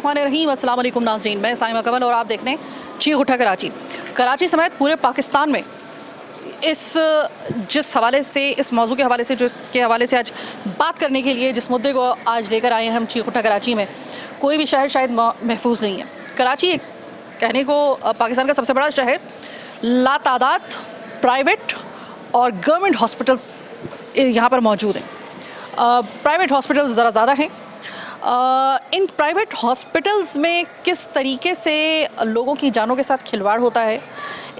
बिस्मिल्लाहिर्रहमानिर्रहीम। अस्सलाम वालेकुम नाज़रीन, मैं साइमा कमल और आप देख रहे हैं चीख उठा कराची समेत पूरे पाकिस्तान में जिस हवाले से इस मौजू के हवाले से आज बात करने के लिए जिस मुद्दे को आज लेकर आए हैं हम चीख उठा कराची में, कोई भी शहर शायद महफूज नहीं है। कराची कहने को पाकिस्तान का सबसे बड़ा शहर, लातादाद प्राइवेट और गवर्नमेंट हॉस्पिटल्स यहाँ पर मौजूद हैं। प्राइवेट हॉस्पिटल्स ज़रा ज़्यादा हैं। इन प्राइवेट हॉस्पिटल्स में किस तरीके से लोगों की जानों के साथ खिलवाड़ होता है,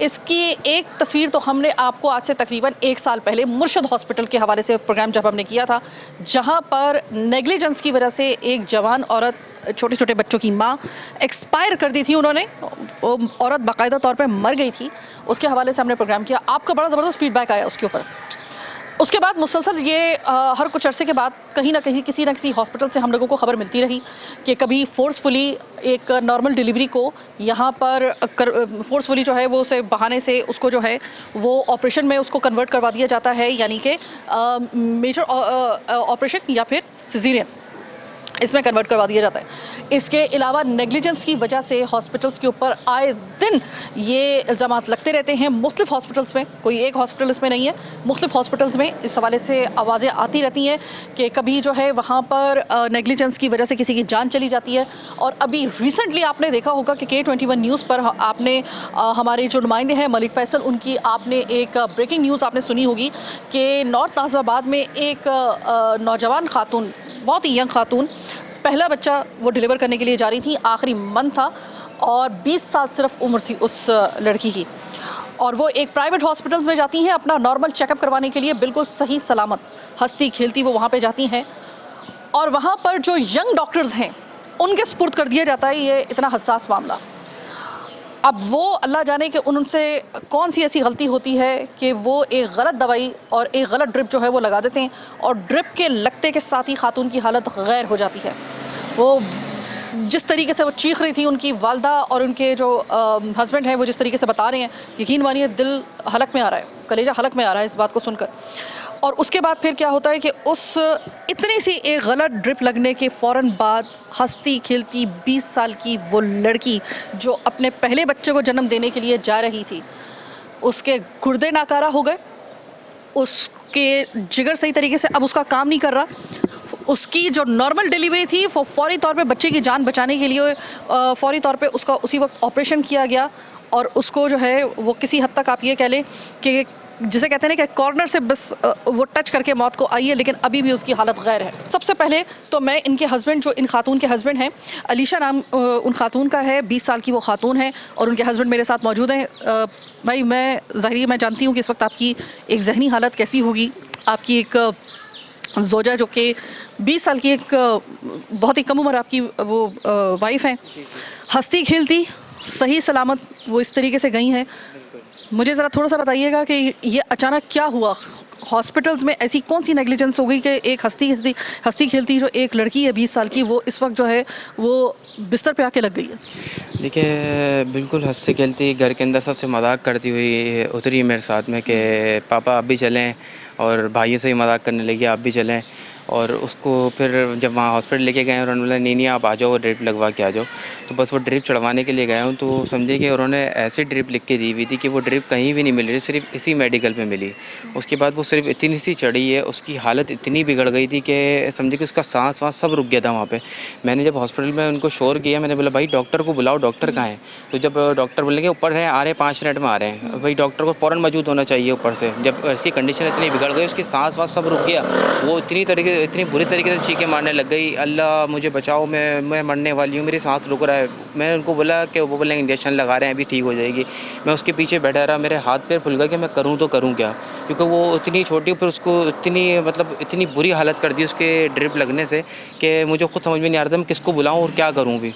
इसकी एक तस्वीर तो हमने आपको आज से तकरीबन 1 साल पहले मुर्शद हॉस्पिटल के हवाले से प्रोग्राम जब हमने किया था, जहां पर नेग्लिजेंस की वजह से एक जवान औरत, छोटे छोटे बच्चों की माँ एक्सपायर कर दी थी। उन्होंने औरत बाकायदा तौर पे मर गई थी। उसके हवाले से हमने प्रोग्राम किया, आपका बड़ा ज़बरदस्त फीडबैक आया उसके ऊपर। उसके बाद मुसलसल ये हर कुछ अरसे के बाद कहीं ना कहीं किसी न किसी हॉस्पिटल से हम लोगों को ख़बर मिलती रही कि कभी फोर्सफुली एक नॉर्मल डिलीवरी को यहाँ पर फोर्सफुली जो है वो उसे बहाने से उसको जो है वो ऑपरेशन में उसको कन्वर्ट करवा दिया जाता है, यानी कि मेजर ऑपरेशन या फिर सिजेरियन इसमें कन्वर्ट करवा दिया जाता है। इसके अलावा नेग्लिजेंस की वजह से हॉस्पिटल्स के ऊपर आए दिन ये इल्ज़ामात लगते रहते हैं। मुख्तलिफ हॉस्पिटल्स में, कोई एक हॉस्पिटल इसमें नहीं है, मुख्तलिफ हॉस्पिटल्स में इस हवाले से आवाज़ें आती रहती हैं कि कभी जो है वहाँ पर नेग्लिजेंस की वजह से किसी की जान चली जाती है। और अभी रिसेंटली आपने देखा होगा कि K21 न्यूज़ पर आपने हमारे जो नुमाइंदे हैं मलिक फैसल, उनकी आपने एक ब्रेकिंग न्यूज़ आपने सुनी होगी कि नॉर्थ नाज़िमाबाद में एक नौजवान खातून, बहुत ही यंग खातून, पहला बच्चा वो डिलीवर करने के लिए जा रही थी, आखिरी मंथ था और 20 साल सिर्फ उम्र थी उस लड़की की, और वो एक प्राइवेट हॉस्पिटल्स में जाती हैं अपना नॉर्मल चेकअप करवाने के लिए, बिल्कुल सही सलामत हंसती खेलती वो वहाँ पे जाती हैं। और वहाँ पर जो यंग डॉक्टर्स हैं उनके सुपुर्द कर दिया जाता है ये इतना हसास मामला। अब वो अल्लाह जाने कि उनसे कौन सी ऐसी गलती होती है कि वो एक गलत दवाई और एक गलत ड्रिप जो है वो लगा देते हैं, और ड्रिप के लगते के साथ ही खातून की हालत गैर हो जाती है। वो जिस तरीके से वो चीख रही थी, उनकी वालदा और उनके जो हस्बैंड हैं वो जिस तरीके से बता रहे हैं, यकीन मानिए दिल हलक में आ रहा है, कलेजा हलक में आ रहा है इस बात को सुनकर। और उसके बाद फिर क्या होता है कि उस इतनी सी एक गलत ड्रिप लगने के फ़ौरन बाद हंसती खेलती 20 साल की वो लड़की जो अपने पहले बच्चे को जन्म देने के लिए जा रही थी, उसके गुर्दे नाकारा हो गए, उसके जिगर सही तरीके से अब उसका काम नहीं कर रहा। उसकी जो नॉर्मल डिलीवरी थी वो फौरी तौर पे बच्चे की जान बचाने के लिए फौरी तौर पे उसका उसी वक्त ऑपरेशन किया गया, और उसको जो है वो किसी हद तक आप ये कह लें कि जिसे कहते हैं ना कि कॉर्नर से बस वो टच करके मौत को आई है, लेकिन अभी भी उसकी हालत गैर है। सबसे पहले तो मैं इनके हस्बैंड, जो इन खातून के हस्बैंड हैं, अलीशा नाम उन खातून का है, 20 साल की वो खातून है और उनके हस्बैंड मेरे साथ मौजूद हैं। भाई मैं जानती हूँ कि इस वक्त आपकी एक जहनी हालत कैसी होगी। आपकी एक जोजा जो कि 20 साल की एक बहुत ही कम उम्र आपकी वो वाइफ हैं, हंसती खेलती सही सलामत वो इस तरीके से गई हैं। मुझे ज़रा थोड़ा सा बताइएगा कि ये अचानक क्या हुआ, हॉस्पिटल्स में ऐसी कौन सी नेग्लिजेंस हो गई कि एक हंसती खेलती जो एक लड़की है 20 साल की, वो इस वक्त जो है वो बिस्तर पे आके लग गई है। देखिए, बिल्कुल हंसती खेलती घर के अंदर सबसे मजाक करती हुई उतरी मेरे साथ में कि पापा आप भी चलें, और भाइयों से भी मजाक करने लगी आप भी चलें। और उसको फिर जब वहाँ हॉस्पिटल लेके गए, उन्होंने बोला नहीं आप आ जाओ, ड्रिप लगवा के आ जाओ। तो बस वो ड्रिप चढ़वाने के लिए गया हूँ, तो समझे कि उन्होंने ऐसी ड्रिप लिख के दी हुई थी कि वो ड्रिप कहीं भी नहीं मिल रही, सिर्फ इसी मेडिकल पे मिली। उसके बाद वो सिर्फ इतनी सी चढ़ी है, उसकी हालत इतनी बिगड़ गई थी कि समझे कि उसका सांस वाँस सब रुक गया था वहाँ पर। मैंने जब हॉस्पिटल में उनको शोर किया, मैंने बोला भाई डॉक्टर को बुलाओ, डॉक्टर कहाँ है? तो जब डॉक्टर बोले कि ऊपर है, आ रहे 5 मिनट में आ रहे हैं। भाई डॉक्टर को फ़ौरन मौजूद होना चाहिए ऊपर से। जब उसकी कंडीशन इतनी बिगड़ गई, उसकी सांस वाँस सब रुक गया, वो इतनी बुरी तरीके से चीखें मारने लग गई, अल्लाह मुझे बचाओ, मैं मरने वाली हूँ, मेरी सांस रुक रहा है। मैंने उनको बोला कि वो बोले इंजेक्शन लगा रहे हैं, अभी ठीक हो जाएगी। मैं उसके पीछे बैठा रहा, मेरे हाथ पैर फुल गए कि मैं करूँ तो करूँ क्या, क्योंकि वो इतनी छोटी, फिर उसको इतनी बुरी हालत कर दी उसके ड्रिप लगने से कि मुझे खुद समझ में नहीं आ रहा था मैं किसको बुलाऊँ और क्या करूँ भी।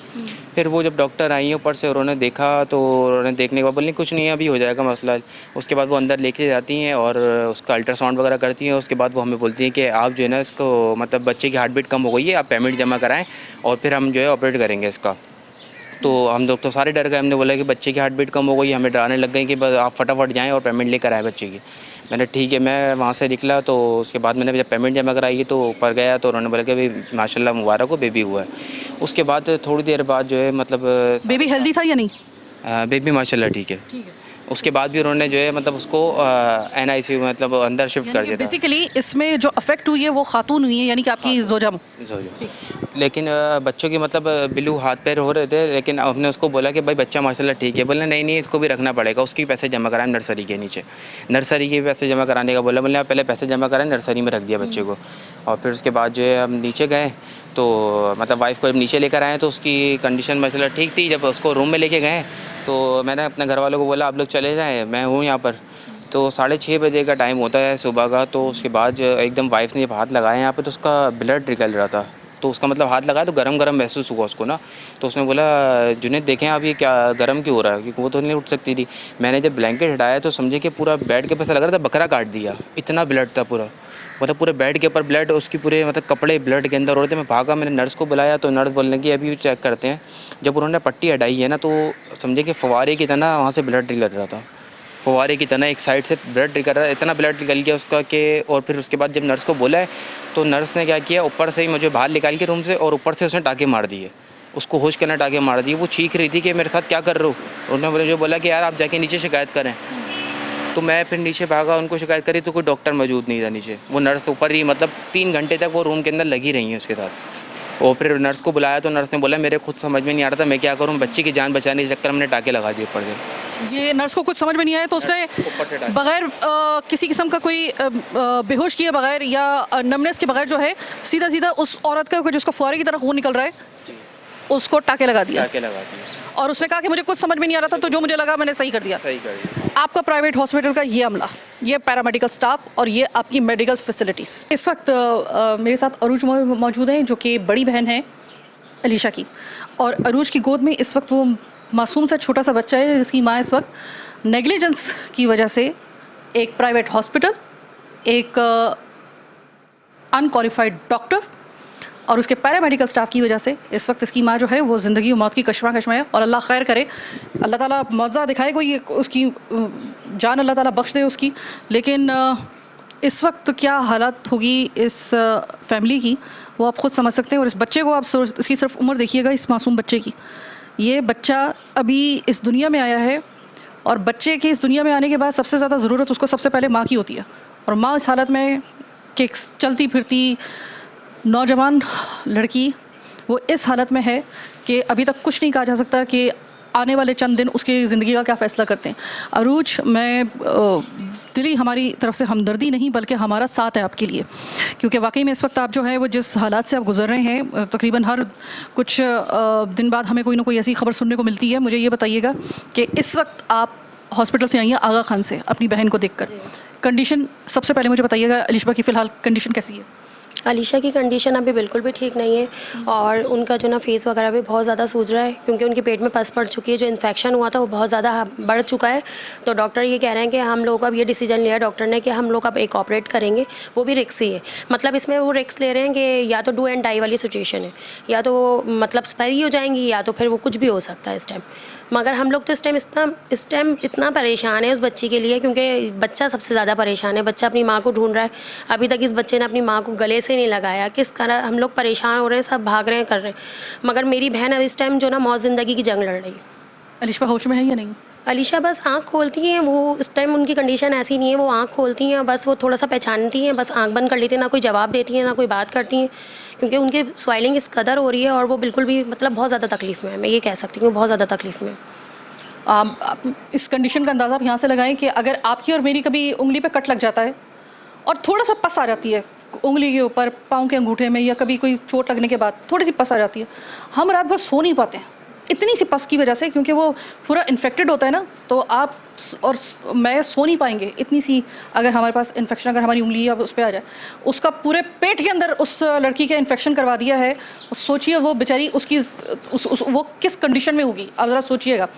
फिर वो जब डॉक्टर आई हैं ऊपर से, उन्होंने देखा, तो उन्होंने देखने के बाद बोली कुछ नहीं है, अभी हो जाएगा मसला। उसके बाद वो अंदर लेके जाती हैं और उसका अल्ट्रासाउंड वगैरह करती हैं। उसके बाद वो हमें बोलती हैं कि आप जो है ना इसको, मतलब बच्चे की हार्ट बीट कम हो गई है, आप पेमेंट जमा कराएं और फिर हम जो है ऑपरेट करेंगे इसका। तो हम लोग तो सारे डर गए, हमने बोला कि बच्चे की हार्ट बीट कम हो गई, हमें डराने लग गए कि बस आप फटाफट जाएँ और पेमेंट लेकर आए बच्चे की। मैंने ठीक है, मैं वहाँ से निकला, तो उसके बाद मैंने जब पेमेंट जमा कराई तो ऊपर गया, तो उन्होंने बोला कि भाई माशाल्लाह मुबारक हो, बेबी हुआ है। उसके बाद थोड़ी देर बाद जो है मतलब बेबी हेल्दी था या नहीं? बेबी माशाल्लाह ठीक है। ठीक है। उसके बाद भी उन्होंने जो है मतलब उसको NICU मतलब अंदर शिफ्ट कर दिया था। बेसिकली इसमें जो अफेक्ट हुई है वो खातून हुई है, यानी कि आपकी जोजा। लेकिन बच्चों की मतलब बिल्लू हाथ पैर हो रहे थे, लेकिन हमने उसको बोला कि भाई बच्चा माशाल्लाह ठीक है। बोले नहीं नहीं, इसको भी रखना पड़ेगा, उसके पैसे जमा कराए नर्सरी के नीचे। नर्सरी के पैसे जमा कराने का बोला, बोले आप पहले पैसे जमा कराएं, नर्सरी में रख दिया बच्चे को। और फिर उसके बाद जो है हम नीचे गए तो मतलब वाइफ को जब नीचे लेकर आए तो उसकी कंडीशन माशाल्लाह ठीक थी। जब उसको रूम में लेके गए तो मैंने अपने घर वालों को बोला आप लोग चले जाएँ, मैं हूँ यहाँ पर। तो 6:30 बजे का टाइम होता है सुबह का। तो उसके बाद एकदम वाइफ ने जब हाथ लगाया यहाँ पे तो उसका ब्लड निकल रहा था। तो उसका मतलब हाथ लगाया तो गरम गरम महसूस हुआ उसको ना। तो उसने बोला जुनैद देखें आप ये क्या गरम क्यों हो रहा है, क्योंकि वो तो नहीं उठ सकती थी। मैंने जब ब्लैंकेट हटाया तो समझे कि पूरा बेड के ऊपर लग रहा था बकरा काट दिया, इतना ब्लड था पूरा। मतलब पूरे बेड के ऊपर ब्लड, उसकी पूरे मतलब कपड़े ब्लड के अंदर हो रहे थे। मैं भागा, मैंने नर्स को बुलाया तो नर्स बोलने की अभी चेक करते हैं। जब उन्होंने पट्टी हटाई है ना तो समझे कि फव्वारे की तरह वहाँ से ब्लड निकल रहा था, फव्वारे की तरह एक साइड से ब्लड निकल रहा है, इतना ब्लड निकल गया उसका कि। और फिर उसके बाद जब नर्स को बोला है तो नर्स ने क्या किया, ऊपर से ही मुझे बाहर निकाल के रूम से और ऊपर से उसने टाँके मार दिए, उसको होश करना टाँके मार दिए। वो चीख रही थी कि मेरे साथ क्या कर रहे हो। उन्होंने मुझे बोला कि यार आप जाके नीचे शिकायत करें। तो मैं फिर नीचे भागा, उनको शिकायत करी तो कोई डॉक्टर मौजूद नहीं था नीचे। वो नर्स ऊपर ही मतलब 3 घंटे तक वो रूम के अंदर लगी रही हैं उसके साथ। और फिर नर्स को बुलाया तो नर्स ने बोला मेरे खुद समझ में नहीं आ रहा था मैं क्या करूँ, बच्ची की जान बचाने के चक्कर में मैंने टाँके लगा दिए ऊपर से। ये नर्स को कुछ समझ में नहीं आया तो उसने बगैर किसी किस्म का कोई बेहोश किए बगैर या नमनेस के बगैर जो है सीधा सीधा उस औरत का जिसको फुहारे की तरह खून निकल रहा है उसको टाँके लगा दिया। और उसने कहा कि मुझे कुछ समझ में नहीं आ रहा था तो जो मुझे लगा मैंने सही कर दिया। आपका प्राइवेट हॉस्पिटल का ये अमला, ये पैरामेडिकल स्टाफ और ये आपकी मेडिकल फैसिलिटीज़। इस वक्त मेरे साथ अरूज मौजूद हैं जो कि बड़ी बहन है अलीशा की। और अरूज की गोद में इस वक्त वो मासूम सा छोटा सा बच्चा है जिसकी माँ इस वक्त नेग्लिजेंस की वजह से एक प्राइवेट हॉस्पिटल, एक अनक्वालिफाइड डॉक्टर और उसके पैरामेडिकल स्टाफ की वजह से इस वक्त इसकी माँ जो है वो ज़िंदगी और मौत की कशमकश में है। और अल्लाह खैर करे, अल्लाह ताला मौज़ा दिखाए कोई, उसकी जान अल्लाह ताला बख्श दे उसकी। लेकिन इस वक्त क्या हालत होगी इस फैमिली की वो आप ख़ुद समझ सकते हैं। और इस बच्चे को आप इसकी सिर्फ उम्र देखिएगा, इस मासूम बच्चे की। ये बच्चा अभी इस दुनिया में आया है और बच्चे के इस दुनिया में आने के बाद सबसे ज़्यादा ज़रूरत उसको सबसे पहले माँ की होती है। और माँ इस हालत में कि चलती फिरती नौजवान लड़की वो इस हालत में है कि अभी तक कुछ नहीं कहा जा सकता कि आने वाले चंद दिन उसकी ज़िंदगी का क्या फ़ैसला करते हैं। अरूज, मैं दिली हमारी तरफ से हमदर्दी नहीं बल्कि हमारा साथ है आपके लिए, क्योंकि वाकई में इस वक्त आप जो है वो जिस हालात से आप गुजर रहे हैं, तकरीबन हर कुछ दिन बाद हमें कोई ना कोई ऐसी खबर सुनने को मिलती है। मुझे ये बताइएगा कि इस वक्त आप हॉस्पिटल से आई हैं आगा खान से अपनी बहन को देखकर, कंडीशन सबसे पहले मुझे बताइएगा अलीशा की फ़िलहाल कंडीशन कैसी है? अलीशा की कंडीशन अभी बिल्कुल भी ठीक नहीं है और उनका जो ना फेस वगैरह भी बहुत ज़्यादा सूज रहा है क्योंकि उनके पेट में पस पड़ चुकी है। जो इन्फेक्शन हुआ था वो बहुत ज़्यादा बढ़ चुका है। तो डॉक्टर ये कह रहे हैं कि हम लोग अब ये डिसीजन लिया डॉक्टर ने कि हम लोग अब एक ऑपरेट करेंगे, वो भी रिक्स ही है। मतलब इसमें वो रिक्स ले रहे हैं कि या तो डू एंड डाई वाली सिचुएशन है, या तो वो मतलब सही हो जाएंगी या तो फिर वो कुछ भी हो सकता है इस टाइम। मगर हम लोग तो इस टाइम इतना परेशान है उस बच्ची के लिए, क्योंकि बच्चा सबसे ज़्यादा परेशान है। बच्चा अपनी माँ को ढूंढ रहा है, अभी तक इस बच्चे ने अपनी माँ को गले से नहीं लगाया। किस तरह हम लोग परेशान हो रहे हैं, सब भाग रहे हैं, कर रहे हैं। मगर मेरी बहन अब इस टाइम जो ना मौत ज़िंदगी की जंग लड़ रही है। अलीशा होश में है या नहीं? अलीशा बस आँख खोलती हैं, वो इस टाइम उनकी कंडीशन ऐसी नहीं है, वो आँख खोलती हैं बस, वो थोड़ा सा पहचानती हैं, बस आँख बंद कर लेती हैं, ना कोई जवाब देती हैं ना कोई बात करती हैं, क्योंकि उनकी स्वेलिंग इस कदर हो रही है और वो बिल्कुल भी मतलब बहुत ज़्यादा तकलीफ़ में है। मैं ये कह सकती हूँ बहुत ज़्यादा तकलीफ़ में। इस कंडीशन का अंदाज़ा आप यहाँ से लगाएं कि अगर आपकी और मेरी कभी उंगली पे कट लग जाता है और थोड़ा सा पस आ जाती है उंगली के ऊपर, पाँव के अंगूठे में, या कभी कोई चोट लगने के बाद थोड़ी सी पस आ जाती है, हम रात भर सो नहीं पाते हैं इतनी सी पस की वजह से, क्योंकि वो पूरा इन्फेक्टेड होता है ना। तो आप और मैं सो नहीं पाएंगे इतनी सी, अगर हमारे पास इन्फेक्शन, अगर हमारी उंगली या उस पर आ जाए, उसका पूरे पेट के अंदर उस लड़की के इन्फेक्शन करवा दिया है। सोचिए वो बेचारी उसकी वो किस कंडीशन में होगी, आप ज़रा सोचिएगा।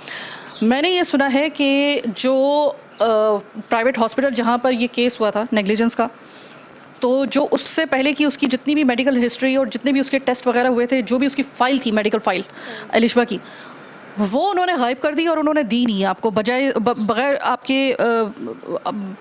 मैंने ये सुना है कि जो प्राइवेट हॉस्पिटल जहाँ पर ये केस हुआ था नेग्लिजेंस का, तो जो उससे पहले की उसकी जितनी भी मेडिकल हिस्ट्री और जितने भी उसके टेस्ट वगैरह हुए थे, जो भी उसकी फ़ाइल थी, मेडिकल फ़ाइल अलिशा की, वो उन्होंने गायब कर दी और उन्होंने दी नहीं आपको, बजाय बगैर आपके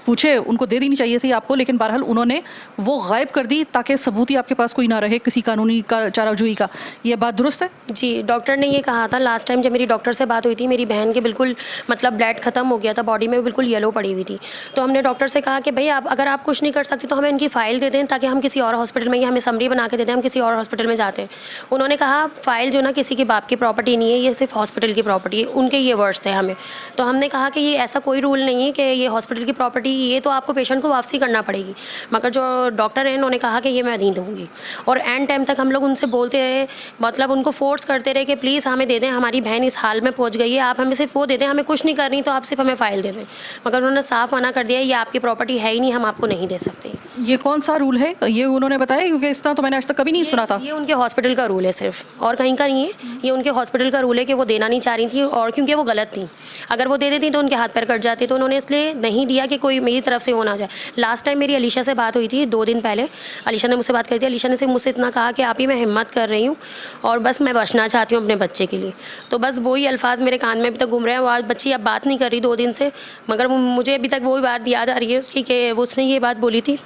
पूछे उनको दे देनी चाहिए थी आपको, लेकिन बहरहाल उन्होंने वो गायब कर दी ताकि सबूत ही आपके पास कोई ना रहे किसी कानूनी चाराजोई का। ये बात दुरुस्त है? जी, डॉक्टर ने ये कहा था लास्ट टाइम जब मेरी डॉक्टर से बात हुई थी, मेरी बहन के बिल्कुल मतलब ब्लड ख़त्म हो गया था, बॉडी में बिल्कुल येलो पड़ी हुई थी। तो हमने डॉक्टर से कहा कि भाई आप अगर आप कुछ नहीं कर सकते तो हमें इनकी फ़ाइल दे दें ताकि हम किसी और हॉस्पिटल में, या हमें समरी बना के दे दें, हम किसी और हॉस्पिटल में जाते हैं। उन्होंने कहा फ़ाइल जो ना किसी के बाप की प्रॉपर्टी नहीं है, ये सिर्फ हॉस्पिटल की प्रॉपर्टी है। उनके ये वर्ड्स थे हमें। तो हमने कहा कि ये ऐसा कोई रूल नहीं है कि ये हॉस्पिटल की प्रॉपर्टी, ये तो आपको पेशेंट को वापसी करना पड़ेगी। मगर जो डॉक्टर हैं उन्होंने कहा कि ये मैं नहीं दूँगी। और एंड टाइम तक हम लोग उनसे बोलते रहे, मतलब उनको फोर्स करते रहे कि प्लीज़ हमें दे दें, हमारी बहन इस हाल में पहुंच गई है, आप हमें सिर्फ वो दे दें, हमें कुछ नहीं करनी तो आप सिर्फ हमें फ़ाइल दे दें। मगर उन्होंने साफ मना कर दिया, ये आपकी प्रॉपर्टी है ही नहीं, हम आपको नहीं दे सकते। ये कौन सा रूल है ये उन्होंने बताया? क्योंकि इस तरह तो मैंने आज तक कभी नहीं सुना था। ये उनके हॉस्पिटल का रूल है सिर्फ, और कहीं का नहीं है। ये उनके हॉस्पिटल का रूल है कि वो देना नहीं चाह रही थी, और क्योंकि वो गलत थी, अगर वो दे देती तो उनके हाथ पैर कट जाते, तो उन्होंने इसलिए नहीं दिया कि कोई मेरी तरफ से हो ना जाए। लास्ट टाइम मेरी अलीशा से बात हुई थी 2 दिन पहले, अलीशा ने मुझसे बात करी थी। अलीशा ने सिर्फ मुझसे इतना कहा कि आप ही मैं हिम्मत कर रही हूँ और बस मैं बचना चाहती हूँ अपने बच्चे के लिए। तो बस वही अल्फाज मेरे कान में अभी तक घूम रहे हैं। वो आज बच्ची अब बात नहीं कर रही 2 दिन से, मगर मुझे अभी तक वही बात याद आ रही है उसकी कि उसने ये बात बोली थी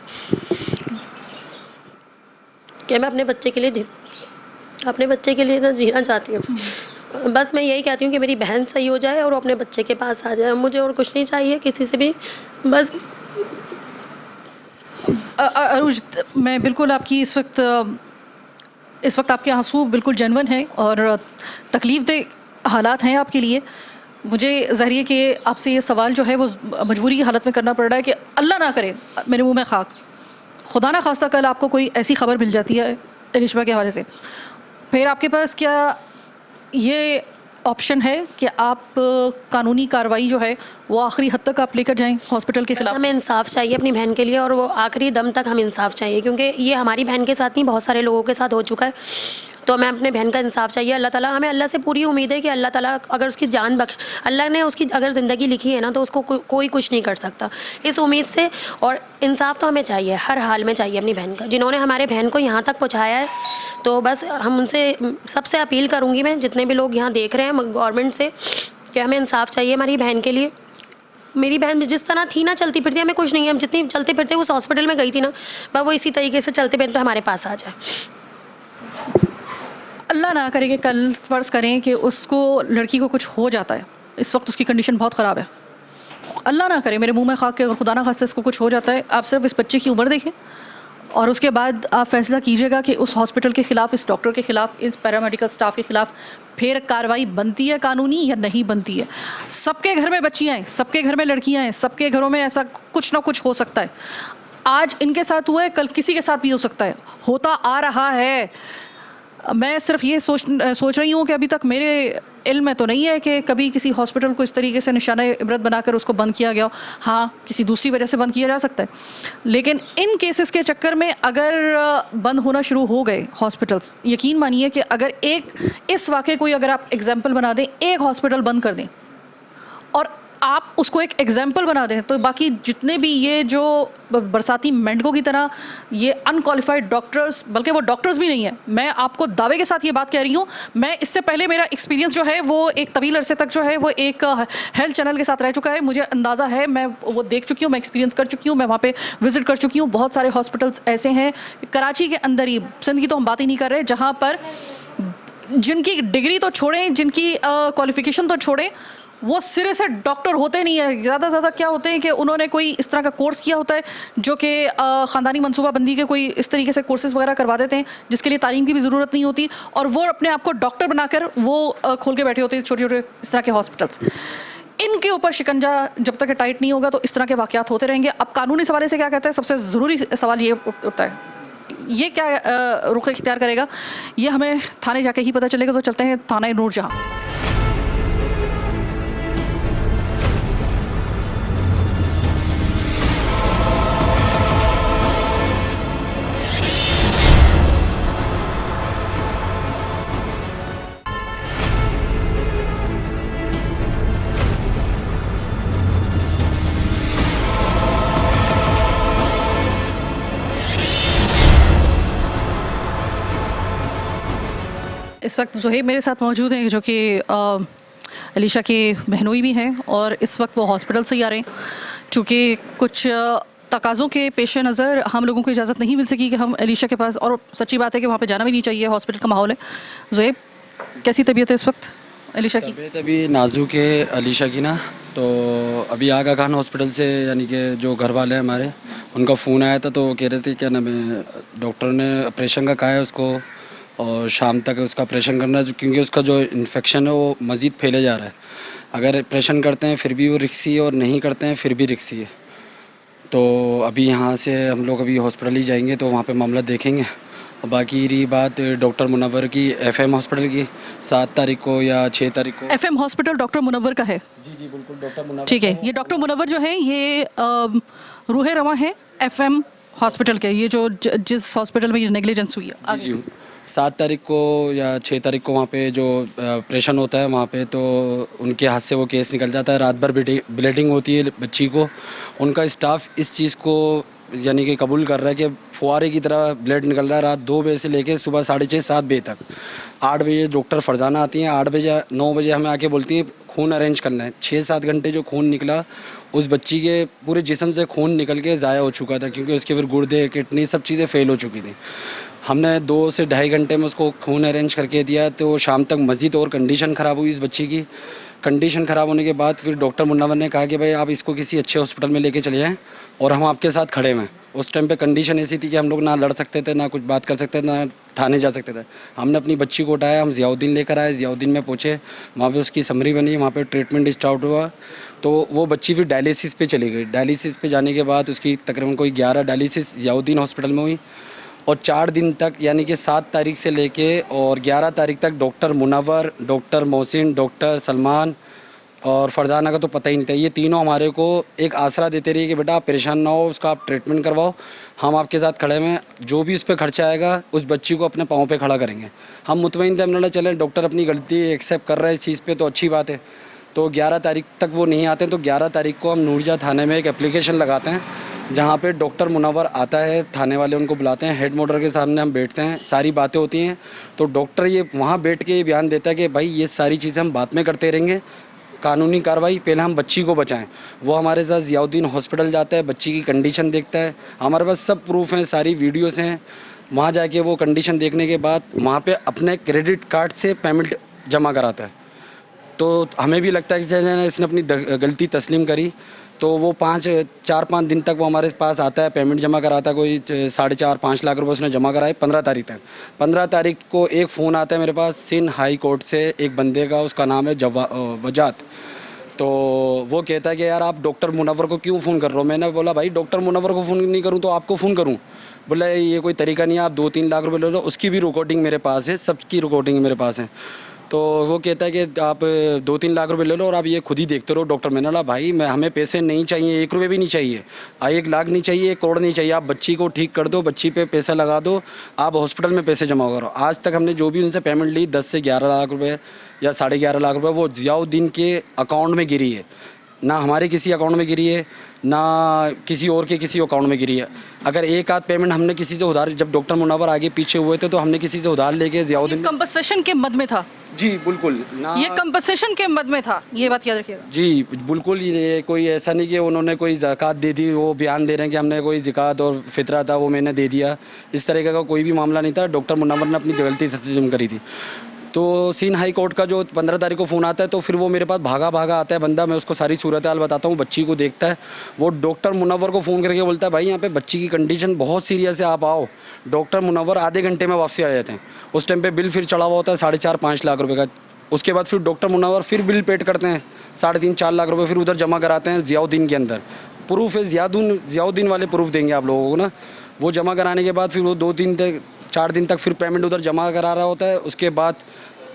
कि मैं अपने बच्चे के लिए ना जीना चाहती हूँ। बस मैं यही कहती हूँ कि मेरी बहन सही हो जाए और वो अपने बच्चे के पास आ जाए। मुझे और कुछ नहीं चाहिए किसी से भी, बस। अरुज, मैं बिल्कुल आपकी इस वक्त आपके आंसू बिल्कुल जेन्युइन हैं और तकलीफ़ दह हालात हैं आपके लिए। मुझे ज़ाहिर है कि आपसे ये सवाल जो है वो मजबूरी की हालत में करना पड़ रहा है कि अल्लाह ना करे, मेरे मुंह में खाक, खुदा ना खास्ता कल आपको कोई ऐसी खबर मिल जाती है रिश्वा के हवाले से, फिर आपके पास क्या ये ऑप्शन है कि आप कानूनी कार्रवाई जो है वो आखिरी हद तक आप लेकर जाएं हॉस्पिटल के खिलाफ? हमें इंसाफ चाहिए अपनी बहन के लिए, और वो आखिरी दम तक हम इंसाफ चाहिए, क्योंकि ये हमारी बहन के साथ नहीं, बहुत सारे लोगों के साथ हो चुका है। तो हमें अपने बहन का इंसाफ चाहिए। अल्लाह ताला, हमें अल्लाह से पूरी उम्मीद है कि अल्लाह ताला अगर उसकी जान बख्श, अल्लाह ने उसकी अगर ज़िंदगी लिखी है ना तो उसको कोई कुछ नहीं कर सकता, इस उम्मीद से। और इंसाफ तो हमें चाहिए, हर हाल में चाहिए अपनी बहन का। जिन्होंने हमारे बहन को यहाँ तक पहुँचाया है, तो बस हम उनसे सबसे अपील करूँगी मैं, जितने भी लोग यहाँ देख रहे हैं, गवर्नमेंट से, कि हमें इंसाफ चाहिए हमारी बहन के लिए। मेरी बहन जिस तरह थी ना, चलती फिरती, हमें कुछ नहीं है, हम जितनी चलते फिरते उस हॉस्पिटल में गई थी ना, बस वो इसी तरीके से चलते फिरते हमारे पास आ जाए। अल्लाह ना करे कि कल फ़र्ज़ करें कि उसको, लड़की को कुछ हो जाता है, इस वक्त उसकी कंडीशन बहुत ख़राब है, अल्लाह ना करे, मेरे मुंह में खाक के, अगर खुदा ना खास्ता इसको कुछ हो जाता है, आप सिर्फ इस बच्चे की उम्र देखें और उसके बाद आप फैसला कीजिएगा कि उस हॉस्पिटल के ख़िलाफ़, इस डॉक्टर के ख़िलाफ़, इस पैरामेडिकल स्टाफ के ख़िलाफ़ फिर कार्रवाई बनती है कानूनी या नहीं बनती है। सबके घर में बच्चियाँ हैं, सबके घर में लड़कियाँ हैं, सबके घरों में ऐसा कुछ ना कुछ हो सकता है। आज इनके साथ हुआ है, कल किसी के साथ भी हो सकता है, होता आ रहा है। मैं सिर्फ ये सोच रही हूँ कि अभी तक मेरे इल्म में तो नहीं है कि कभी किसी हॉस्पिटल को इस तरीके से निशाना इबरत बनाकर उसको बंद किया गया हो। हाँ, किसी दूसरी वजह से बंद किया जा सकता है, लेकिन इन केसेस के चक्कर में अगर बंद होना शुरू हो गए हॉस्पिटल्स, यकीन मानिए कि अगर इस वाक़े को अगर आप एग्जाम्पल बना दें, एक हॉस्पिटल बंद कर दें और आप उसको एक एग्जाम्पल बना दें, तो बाकी जितने भी ये जो बरसाती मेंढकों की तरह ये अनक्वालिफाइड डॉक्टर्स, बल्कि वो डॉक्टर्स भी नहीं है, मैं आपको दावे के साथ ये बात कह रही हूँ। मैं इससे पहले मेरा एक्सपीरियंस जो है वो एक तवील अरसे तक जो है वो एक हेल्थ चैनल के साथ रह चुका है, मुझे अंदाज़ा है, मैं वो देख चुकी हूँ, मैं एक्सपीरियंस कर चुकी हूँ, मैं वहाँ पे विज़िट कर चुकी हूँ। बहुत सारे हॉस्पिटल्स ऐसे हैं कराची के अंदर ही, सिंध की तो हम बात ही नहीं कर रहे, जहाँ पर जिनकी डिग्री तो छोड़ें, जिनकी क्वालिफ़िकेशन तो छोड़ें, वो सिरे से डॉक्टर होते नहीं है। ज़्यादा से ज़्यादा क्या होते हैं कि उन्होंने कोई इस तरह का कोर्स किया होता है जो कि ख़ानदानी मनसूबाबंदी के कोई इस तरीके से कोर्सेज़ वगैरह करवा देते हैं जिसके लिए तालीम की भी ज़रूरत नहीं होती, और वो अपने आप को डॉक्टर बनाकर वो खोल के बैठे होते हैं छोटे छोटे इस तरह के हॉस्पिटल्स। इनके ऊपर शिकंजा जब तक टाइट नहीं होगा तो इस तरह के वाक़यात होते रहेंगे। अब कानूनी सवाल से क्या कहते हैं, सबसे ज़रूरी सवाल ये उठता है, ये क्या रुख इख्तियार करेगा, ये हमें थाने जाके ही पता चलेगा। तो चलते हैं थाना नूरजहां। इस वक्त ज़ुहैब मेरे साथ मौजूद हैं जो कि अलीशा के बहनोई भी हैं और इस वक्त वो हॉस्पिटल से ही आ रहे हैं। चूँकि कुछ तकाज़ों के पेश नज़र हम लोगों को इजाज़त नहीं मिल सकी कि हम अलीशा के पास, और सच्ची बात है कि वहाँ पे जाना भी नहीं चाहिए, हॉस्पिटल का माहौल है। ज़ुएब, कैसी तबीयत है इस वक्त अलीशा की? तबीयत अभी नाजुक है अलीशा की ना, तो अभी आगा खान हॉस्पिटल से यानी कि जो घर वाले हैं हमारे, उनका फ़ोन आया था तो वो कह रहे थे क्या नाम है, डॉक्टर ने ऑपरेशन का कहा है उसको और शाम तक उसका ऑपरेशन करना है, क्योंकि उसका जो इन्फेक्शन है वो मज़ीद फैले जा रहा है। अगर ऑपरेशन करते हैं फिर भी वो रिक्सी है और नहीं करते हैं फिर भी रिक्सी है। तो अभी यहाँ से हम लोग अभी हॉस्पिटल ही जाएंगे तो वहाँ पे मामला देखेंगे। और बाकी रही बात डॉक्टर मुनव्वर की एफएम हॉस्पिटल की, 7 तारीख को या 6 तारीख को। एफएम हॉस्पिटल डॉक्टर मुनव्वर का है? जी बिल्कुल, डॉक्टर मुनव्वर। ठीक है, ये डॉक्टर मुनव्वर जो है ये रूहे रवा है एफएम हॉस्पिटल के, ये जो जिस हॉस्पिटल में ये नेग्लिजेंस हुई है। जी 7 तारीख को या 6 तारीख को वहाँ पे जो ऑपरेशन होता है वहाँ पे, तो उनके हाथ से वो केस निकल जाता है। रात भर ब्लीडिंग होती है बच्ची को। उनका स्टाफ इस चीज़ को यानी कि कबूल कर रहा है कि फुहारे की तरह ब्लड निकल रहा है रात 2 बजे से लेकर सुबह 6:30-7 बजे तक। 8 बजे डॉक्टर फरजाना आती हैं, 8 बजे 9 बजे हमें आके बोलती हैं खून अरेंज करना है। 6-7 घंटे जो खून निकला उस बच्ची के पूरे जिस्म से खून निकल के ज़ाया हो चुका था, क्योंकि उसके फिर गुर्दे किडनी सब चीज़ें फेल हो चुकी थी। हमने 2 से ढाई घंटे में उसको खून अरेंज करके दिया, तो शाम तक मज़ीद और कंडीशन ख़राब हुई इस बच्ची की। कंडीशन ख़राब होने के बाद फिर डॉक्टर मुन्नावर ने कहा कि भाई आप इसको किसी अच्छे हॉस्पिटल में लेके चले जाएँ और हम आपके साथ खड़े हैं। उस टाइम पे कंडीशन ऐसी थी कि हम लोग ना लड़ सकते थे, ना कुछ बात कर सकते थे, ना थाने जा सकते थे। हमने अपनी बच्ची को उठाया, हम ज़ियाउद्दीन लेकर आए, ज़ियाउद्दीन में पहुँचे, वहाँ पे उसकी समरी बनी, वहाँ पे ट्रीटमेंट स्टार्ट हुआ। तो वो बच्ची फिर डायलिसिस पे चली गई। डायलिसिस पे जाने के बाद उसकी तकरीबन कोई 11 डायलिसिस ज़ियाउद्दीन हॉस्पिटल में हुई और 4 दिन तक यानी कि 7 तारीख से लेके और 11 तारीख तक doctor Munawwar, doctor Mohsin, doctor Salman और फरजाना का तो पता ही नहीं था। ये तीनों हमारे को एक आसरा देते रहिए कि बेटा आप परेशान ना हो, उसका आप ट्रीटमेंट करवाओ, हम आपके साथ खड़े हैं। जो भी उस पर खर्चा आएगा उस बच्ची को अपने पाँव पे खड़ा करेंगे। हम मुतमईन थे, हमने चले डॉक्टर अपनी गलती एक्सेप्ट कर रहा है इस चीज़ पे तो अच्छी बात है। तो 11 तारीख तक वो नहीं आते, तो 11 तारीख को हम नूरजहाँ थाने में एक एप्लीकेशन लगाते हैं जहाँ पे डॉक्टर मुनव्वर आता है, थाने वाले उनको बुलाते हैं, हेड मॉडर के सामने हम बैठते हैं, सारी बातें होती हैं। तो डॉक्टर ये वहाँ बैठ के ये बयान देता है कि भाई ये सारी चीज़ें हम बाद में करते रहेंगे, कानूनी कार्रवाई पहले हम बच्ची को बचाएं। वो हमारे साथ ज़ियाउद्दीन हॉस्पिटल जाता है, बच्ची की कंडीशन देखता है, हमारे पास सब प्रूफ हैं, सारी वीडियोस हैं। वहाँ जाके वो कंडीशन देखने के बाद वहाँ पे अपने क्रेडिट कार्ड से पेमेंट जमा कराता है। तो हमें भी लगता है कि इसने अपनी गलती तस्लीम करी। तो वो 4-5 दिन तक वो हमारे पास आता है, पेमेंट जमा कराता है। कोई 4.5-5 लाख रुपए उसने जमा कराए 15 तारीख तक। 15 तारीख को एक फ़ोन आता है मेरे पास सिंध हाई कोर्ट से एक बंदे का, उसका नाम है वजात। तो वो कहता है कि यार आप डॉक्टर मुनव्वर को क्यों फ़ोन कर रहे हो? मैंने बोला भाई डॉक्टर मुनव्वर को फ़ोन नहीं करूँ तो आपको फ़ोन करूँ? बोला ये कोई तरीका नहीं है, आप 2-3 लाख रुपए ले लो। उसकी भी रिकॉर्डिंग मेरे पास है, सबकी रिकॉर्डिंग मेरे पास है। तो वो कहता है कि आप 2-3 लाख रुपए ले लो और आप ये खुद ही देखते रहो। डॉक्टर मैंने बोला भाई हमें पैसे नहीं चाहिए, 1 रुपये भी नहीं चाहिए, 1 लाख नहीं चाहिए, 1 करोड़ नहीं चाहिए। आप बच्ची को ठीक कर दो, बच्ची पे पैसा लगा दो, आप हॉस्पिटल में पैसे जमा करो। आज तक हमने जो भी उनसे पेमेंट ली 10 से 11 लाख रुपये या 11.5 लाख रुपये वो ज़ियाउद्दीन के अकाउंट में गिरी है, ना हमारे किसी अकाउंट में गिरी है, ना किसी और के किसी अकाउंट में गिरी है। अगर एक आध पेमेंट हमने किसी से उधार, जब डॉक्टर मुनव्वर आगे पीछे हुए थे तो हमने किसी से उधार लेके ज़ियाउद्दीन कंपनसेशन के मद में था। जी बिल्कुल ना, ये कंपनसेशन के मद में था, ये बात याद रखिएगा। जी बिल्कुल, ये कोई ऐसा नहीं कि उन्होंने कोई ज़कात दे दी, वो बयान दे रहे हैं कि हमने कोई ज़कात और फितरा था वो मैंने दे दिया, इस तरीके का कोई भी मामला नहीं था। डॉक्टर मुनव्वर ने अपनी गलती तस्लीम करी थी। तो सिंध हाई कोर्ट का जो 15 तारीख को फ़ोन आता है तो फिर वो मेरे पास भागा आता है बंदा, मैं उसको सारी सूरत हाल बताता हूँ, बच्ची को देखता है। वो डॉक्टर मुनव्वर को फ़ोन करके बोलता है भाई यहाँ पे बच्ची की कंडीशन बहुत सीरियस है, आप आओ। डॉक्टर मुनव्वर आधे घंटे में वापसी आ जाते हैं। उस टाइम पे बिल फिर चढ़ा हुआ होता है 4.5-5 लाख रुपये का। उसके बाद फिर डॉक्टर मुनव्वर फिर बिल पेड करते हैं 3.5-4 लाख रुपये, फिर उधर जमा कराते हैं ज़ियाउद्दीन के अंदर। प्रूफ है, ज़ियाउद्दीन वाले प्रूफ देंगे आप लोगों को ना। वो जमा कराने के बाद फिर वो 2-4 दिन तक फिर पेमेंट उधर जमा करा रहा होता है। उसके बाद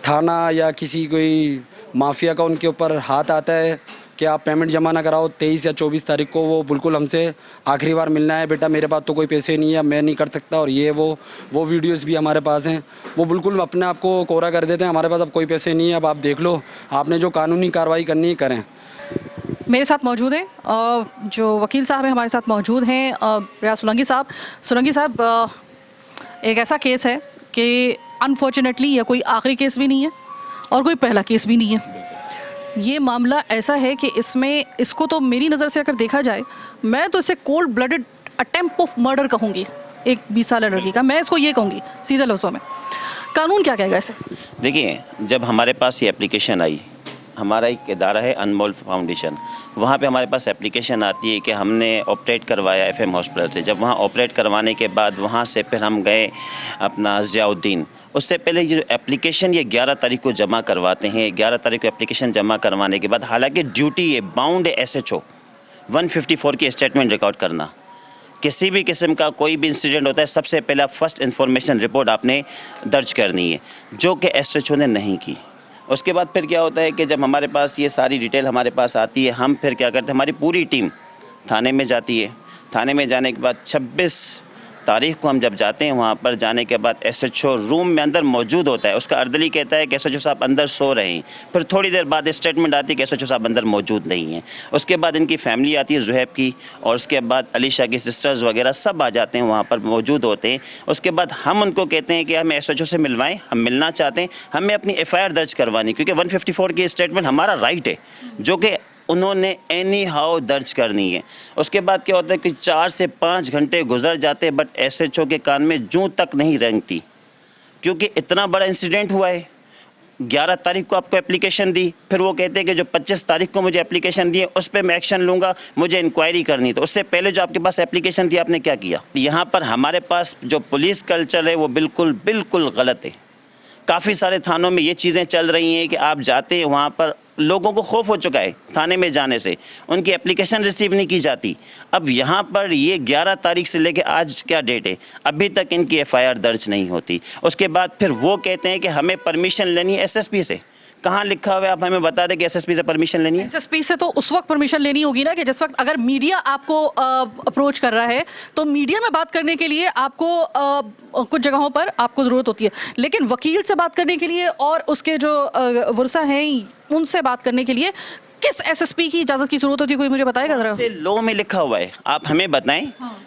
थाना या किसी कोई माफिया का उनके ऊपर हाथ आता है कि आप पेमेंट जमा ना कराओ। 23 या 24 तारीख को वो बिल्कुल हमसे आखिरी बार मिलना है, बेटा मेरे पास तो कोई पैसे नहीं है, मैं नहीं कर सकता, और ये वो वीडियोस भी हमारे पास हैं। वो बिल्कुल अपने आप को कोरा कर देते हैं, हमारे पास अब कोई पैसे नहीं है, अब आप देख लो, आपने जो कानूनी कार्रवाई करनी है करें। मेरे साथ मौजूद हैं जो वकील साहब हैं, हमारे साथ मौजूद हैं रियाज सोलंकी साहब। सोलंकी साहब, एक ऐसा केस है कि अनफॉर्चुनेटली यह कोई आखिरी केस भी नहीं है और कोई पहला केस भी नहीं है। ये मामला ऐसा है कि इसमें इसको तो मेरी नज़र से अगर देखा जाए, मैं तो इसे cold blooded attempt of murder कहूँगी एक 20 साल लड़की का। मैं इसको ये कहूँगी सीधे लफ्ज़ों में। कानून क्या कहेगा इसे? देखिए, जब हमारे पास ये एप्लीकेशन आई, हमारा एक इदारा है अनमोल फाउंडेशन, वहाँ पे हमारे पास एप्लीकेशन आती है कि हमने ऑपरेट करवाया एफएम हॉस्पिटल से। जब वहाँ ऑपरेट करवाने के बाद वहाँ से फिर हम गए अपना ज़ियाउद्दीन। उससे पहले ये जो एप्लीकेशन ये 11 तारीख को जमा करवाते हैं। 11 तारीख को एप्लीकेशन जमा करवाने के बाद हालांकि ड्यूटी ये बाउंड है SHO 154 की स्टेटमेंट रिकॉर्ड करना। किसी भी किस्म का कोई भी इंसिडेंट होता है, सबसे पहला फर्स्ट इन्फॉर्मेशन रिपोर्ट आपने दर्ज करनी है, जो कि SHO ने नहीं की। उसके बाद फिर क्या होता है कि जब हमारे पास ये सारी डिटेल हमारे पास आती है, हम फिर क्या करते हैं, हमारी पूरी टीम थाने में जाती है। थाने में जाने के बाद 26 तारीख को हम जब जाते हैं, वहाँ पर जाने के बाद SHO रूम में अंदर मौजूद होता है। उसका अर्दली कहता है कि SHO साहब अंदर सो रहे हैं। फिर थोड़ी देर बाद स्टेटमेंट आती है कि SHO साहब अंदर मौजूद नहीं हैं। उसके बाद इनकी फैमिली आती है ज़ुहैब की, और उसके बाद अलीशा की सिस्टर्स वगैरह सब आ जाते हैं, वहाँ पर मौजूद होते हैं। उसके बाद हम उनको कहते हैं कि हमें SHO से मिलवाएं, हम मिलना चाहते हैं, हमें अपनी FIR दर्ज करवानी, क्योंकि 154 की स्टेटमेंट हमारा राइट है, जो कि उन्होंने एनी हाउ दर्ज करनी है। उसके बाद क्या होता है कि 4 से 5 घंटे गुजर जाते हैं, बट SHO के कान में जूं तक नहीं रेंगती, क्योंकि इतना बड़ा इंसिडेंट हुआ है। 11 तारीख को आपको एप्लीकेशन दी, फिर वो कहते हैं कि जो 25 तारीख को मुझे एप्लीकेशन दी है उस पर मैं एक्शन लूँगा, मुझे इंक्वायरी करनी। तो उससे पहले जो आपके पास एप्लीकेशन थी, आपने क्या किया? यहाँ पर हमारे पास जो पुलिस कल्चर है वो बिल्कुल गलत है। काफ़ी सारे थानों में ये चीज़ें चल रही हैं कि आप जाते हैं, वहाँ पर लोगों को खौफ हो चुका है थाने में जाने से, उनकी एप्लीकेशन रिसीव नहीं की जाती। अब यहाँ पर ये 11 तारीख से लेके आज क्या डेट है, अभी तक इनकी FIR दर्ज नहीं होती। उसके बाद फिर वो कहते हैं कि हमें परमिशन लेनी है SSP से। कहाँ लिखा हुआ है, आप हमें बता दें कि SSP से परमिशन लेनी है? SSP से तो उस वक्त परमिशन लेनी होगी ना कि जिस वक्त अगर मीडिया आपको अप्रोच कर रहा है, तो मीडिया में बात करने के लिए आपको कुछ जगहों पर आपको ज़रूरत होती है, लेकिन वकील से बात करने के लिए और उसके जो वर्सा हैं उनसे बात करने के लिए किस SSP की इजाज़त की ज़रूरत होती है? कोई मुझे बताएगा ज़रा। लॉ में लिखा हुआ है, आप हमें बताएं।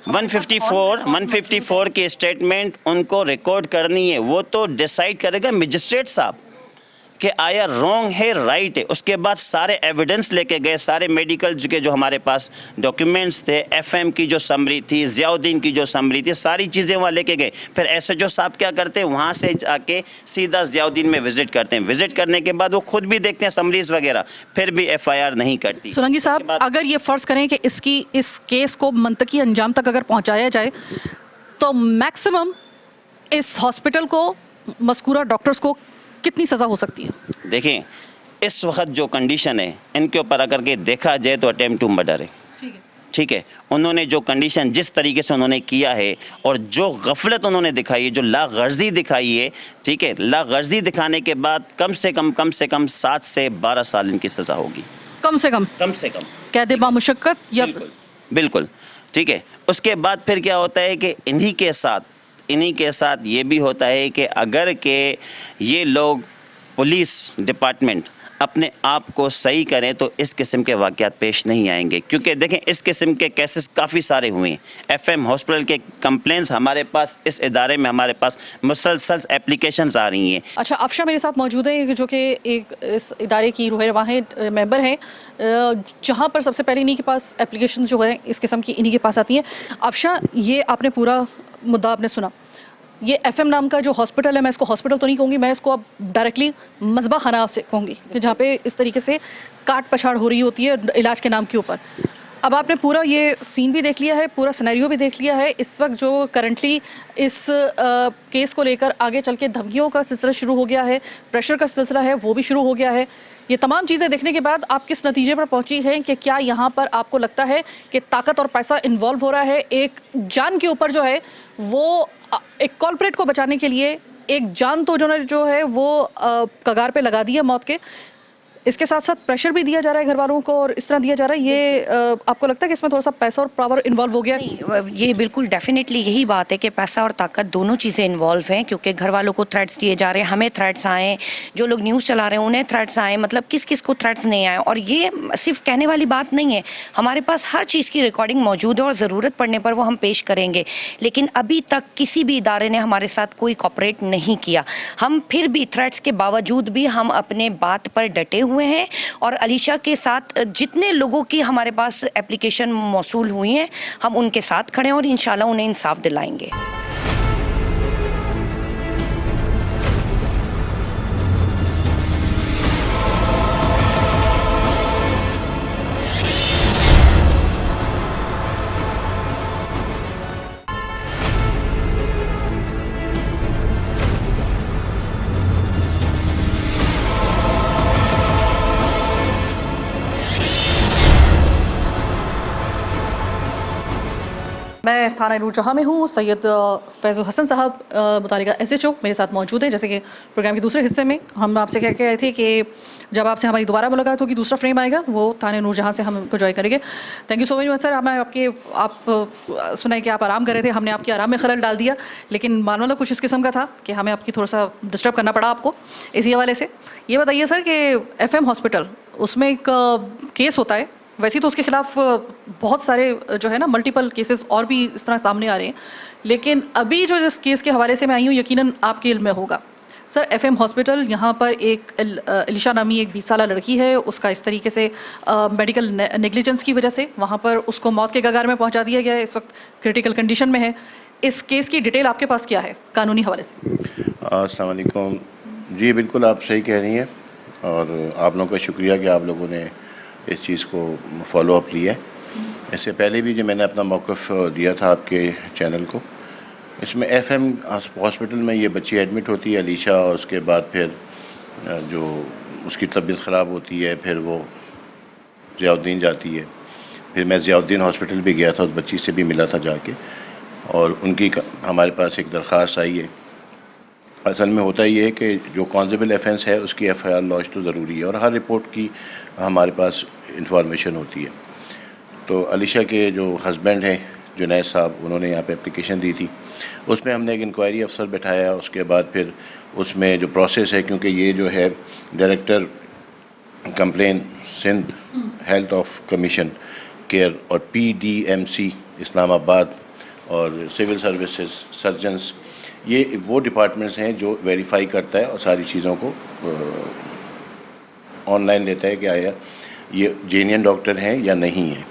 154 की स्टेटमेंट उनको रिकॉर्ड करनी है, वो तो डिसाइड करेगा मजिस्ट्रेट साहब कि आया रॉन्ग है राइट है। उसके बाद सारे एविडेंस लेके गए, सारे मेडिकल के जो हमारे पास डॉक्यूमेंट्स थे, FM की जो समरी थी, ज़ियाउद्दीन की जो समरी थी, सारी चीज़ें वहाँ लेके गए। फिर SHO साहब क्या करते हैं, वहाँ से जाके सीधा ज़ियाउद्दीन में विजिट करते हैं। विजिट करने के बाद वो खुद भी देखते हैं समरीज वगैरह, फिर भी FIR नहीं करती। सोलंकी साहब, अगर ये फ़र्ज़ करें कि इस केस को मंतकी अंजाम तक अगर पहुँचाया जाए, तो मैक्सिमम इस हॉस्पिटल को, मज़कूरा डॉक्टर्स को कितनी सज़ा हो सकती है? देखें, इस वक्त जो कंडीशन है, इनके ऊपर अगर के देखा जाए तो अटेम्प्ट टू मर्डर है। ठीक है, उन्होंने जो कंडीशन जिस तरीके से उन्होंने किया है और जो गफलत उन्होंने दिखाई है, जो लागर्जी दिखाई है, ठीक है, लागर्जी दिखाने के बाद कम से कम 7 से 12 साल इनकी सज़ा होगी। कम से कम कैद बामुशक्कत या बिल्कुल ठीक है। उसके बाद फिर क्या होता है कि इन्हीं के साथ ये भी होता है कि अगर के ये लोग पुलिस डिपार्टमेंट अपने आप को सही करें तो इस किस्म के वाक़यात पेश नहीं आएंगे, क्योंकि देखें इस किस्म के केसेस काफ़ी सारे हुए हैं। FM हॉस्पिटल के कंप्लेंट्स हमारे पास, इस इदारे में हमारे पास मुसलसल एप्लीकेशंस आ रही हैं। अच्छा, अफशा मेरे साथ मौजूद है जो कि एक इस इदारे की रुहरवाह मेंबर हैं, जहाँ पर सबसे पहले इन्हीं के पास एप्लीकेशन जो है इस किस्म की इन्हीं के पास आती हैं। अफशा, ये आपने पूरा मुद्दा आपने सुना, ये FM नाम का जो हॉस्पिटल है, मैं इसको हॉस्पिटल तो नहीं कहूँगी, मैं इसको अब डायरेक्टली मज़बा खाना से कहूँगी, कि जहाँ पे इस तरीके से काट पछाड़ हो रही होती है इलाज के नाम के ऊपर। अब आपने पूरा ये सीन भी देख लिया है, पूरा सिनेरियो भी देख लिया है। इस वक्त जो करंटली इस केस को लेकर आगे चल के धमकियों का सिलसिला शुरू हो गया है, प्रेशर का सिलसिला है वो भी शुरू हो गया है। ये तमाम चीज़ें देखने के बाद आप किस नतीजे पर पहुंची हैं कि क्या यहाँ पर आपको लगता है कि ताकत और पैसा इन्वॉल्व हो रहा है? एक जान के ऊपर जो है वो एक कॉर्पोरेट को बचाने के लिए एक जान तो जो है वो कगार पे लगा दी है मौत के, इसके साथ साथ प्रेशर भी दिया जा रहा है घर वालों को और इस तरह दिया जा रहा है। ये आपको लगता है कि इसमें थोड़ा सा पैसा और पावर इन्वॉल्व हो गया? नहीं, ये बिल्कुल डेफिनेटली यही बात है कि पैसा और ताकत दोनों चीज़ें इन्वॉल्व हैं, क्योंकि घर वालों को थ्रेट्स दिए जा रहे हैं, हमें थ्रेट्स आए, जो लोग न्यूज़ चला रहे हैं उन्हें थ्रेट्स आए, मतलब किस किस को थ्रेट्स नहीं आए। और ये सिर्फ कहने वाली बात नहीं है, हमारे पास हर चीज़ की रिकॉर्डिंग मौजूद है और ज़रूरत पड़ने पर वो हम पेश करेंगे। लेकिन अभी तक किसी भी इदारे ने हमारे साथ कोई कॉपरेट नहीं किया। हम फिर भी थ्रेट्स के बावजूद भी हम अपने बात पर डटे हुए हैं और अलीशा के साथ जितने लोगों की हमारे पास एप्लीकेशन मौसूल हुई हैं हम उनके साथ खड़े हैं और इंशाल्लाह उन्हें इंसाफ दिलाएंगे। मैं थाना नूरजहाँ में हूँ। सैयद फैज़ुल हसन साहब मुतालिका SHO मेरे साथ मौजूद हैं। जैसे कि प्रोग्राम के दूसरे हिस्से में हम आपसे कह के आए थे कि जब आपसे हमारी दोबारा मुलाकात होगी, दूसरा फ्रेम आएगा, वो थाना नूरजहाँ से हम उनको ज्वाइन करेंगे। Thank you so very much sir. आप सुनाए कि आप आराम कर रहे थे, हमने आपके आराम में खलल डाल दिया, लेकिन मामला कुछ इस किस्म का था कि हमें आपकी थोड़ा सा डिस्टर्ब करना पड़ा आपको इसी हवाले से। ये बताइए सर कि FM हॉस्पिटल उसमें एक केस होता है, वैसे तो उसके खिलाफ बहुत सारे जो है ना मल्टीपल केसेस और भी इस तरह सामने आ रहे हैं, लेकिन अभी जो जिस केस के हवाले से मैं आई हूँ यकीनन आपके इल्म में होगा। सर FM हॉस्पिटल यहाँ पर एक अलीशा नामी एक 20 साल लड़की है, उसका इस तरीके से मेडिकल नेग्लिजेंस की वजह से वहाँ पर उसको मौत के कगार में पहुँचा दिया गया है, इस वक्त क्रिटिकल कंडीशन में है। इस केस की डिटेल आपके पास क्या है कानूनी हवाले से? अस्सलाम वालेकुम जी, बिल्कुल आप सही कह रही हैं और आप लोगों का शुक्रिया कि आप लोगों ने इस चीज़ को फॉलो अप लिया है। इससे पहले भी जो मैंने अपना मौक़िफ़ दिया था आपके चैनल को, इसमें FM हॉस्पिटल में ये बच्ची एडमिट होती है अलीशा, और उसके बाद फिर जो उसकी तबीयत ख़राब होती है, फिर वो ज़ियाउद्दीन जाती है। फिर मैं ज़ियाउद्दीन हॉस्पिटल भी गया था, उस बच्ची से भी मिला था जाके, और उनकी हमारे पास एक दरख्वास्त आई है। असल में होता ये है कि जो कॉन्जेबल ऑफेंस है उसकी FIR लॉन्च तो ज़रूरी है और हर रिपोर्ट की हमारे पास इंफॉर्मेशन होती है। तो अलीशा के जो हस्बैंड हैं जुनैद साहब, उन्होंने यहाँ पे एप्लीकेशन दी थी, उसमें हमने एक इंक्वायरी अफसर बैठाया। उसके बाद फिर उसमें जो प्रोसेस है, क्योंकि ये जो है director complain Sindh health of commission care और PDMC इस्लामाबाद और सिविल सर्विसेज सर्जन्स, ये वो डिपार्टमेंट्स हैं जो वेरीफाई करता है और सारी चीज़ों को ऑनलाइन लेता है कि आया ये जेन्युइन डॉक्टर हैं या नहीं है।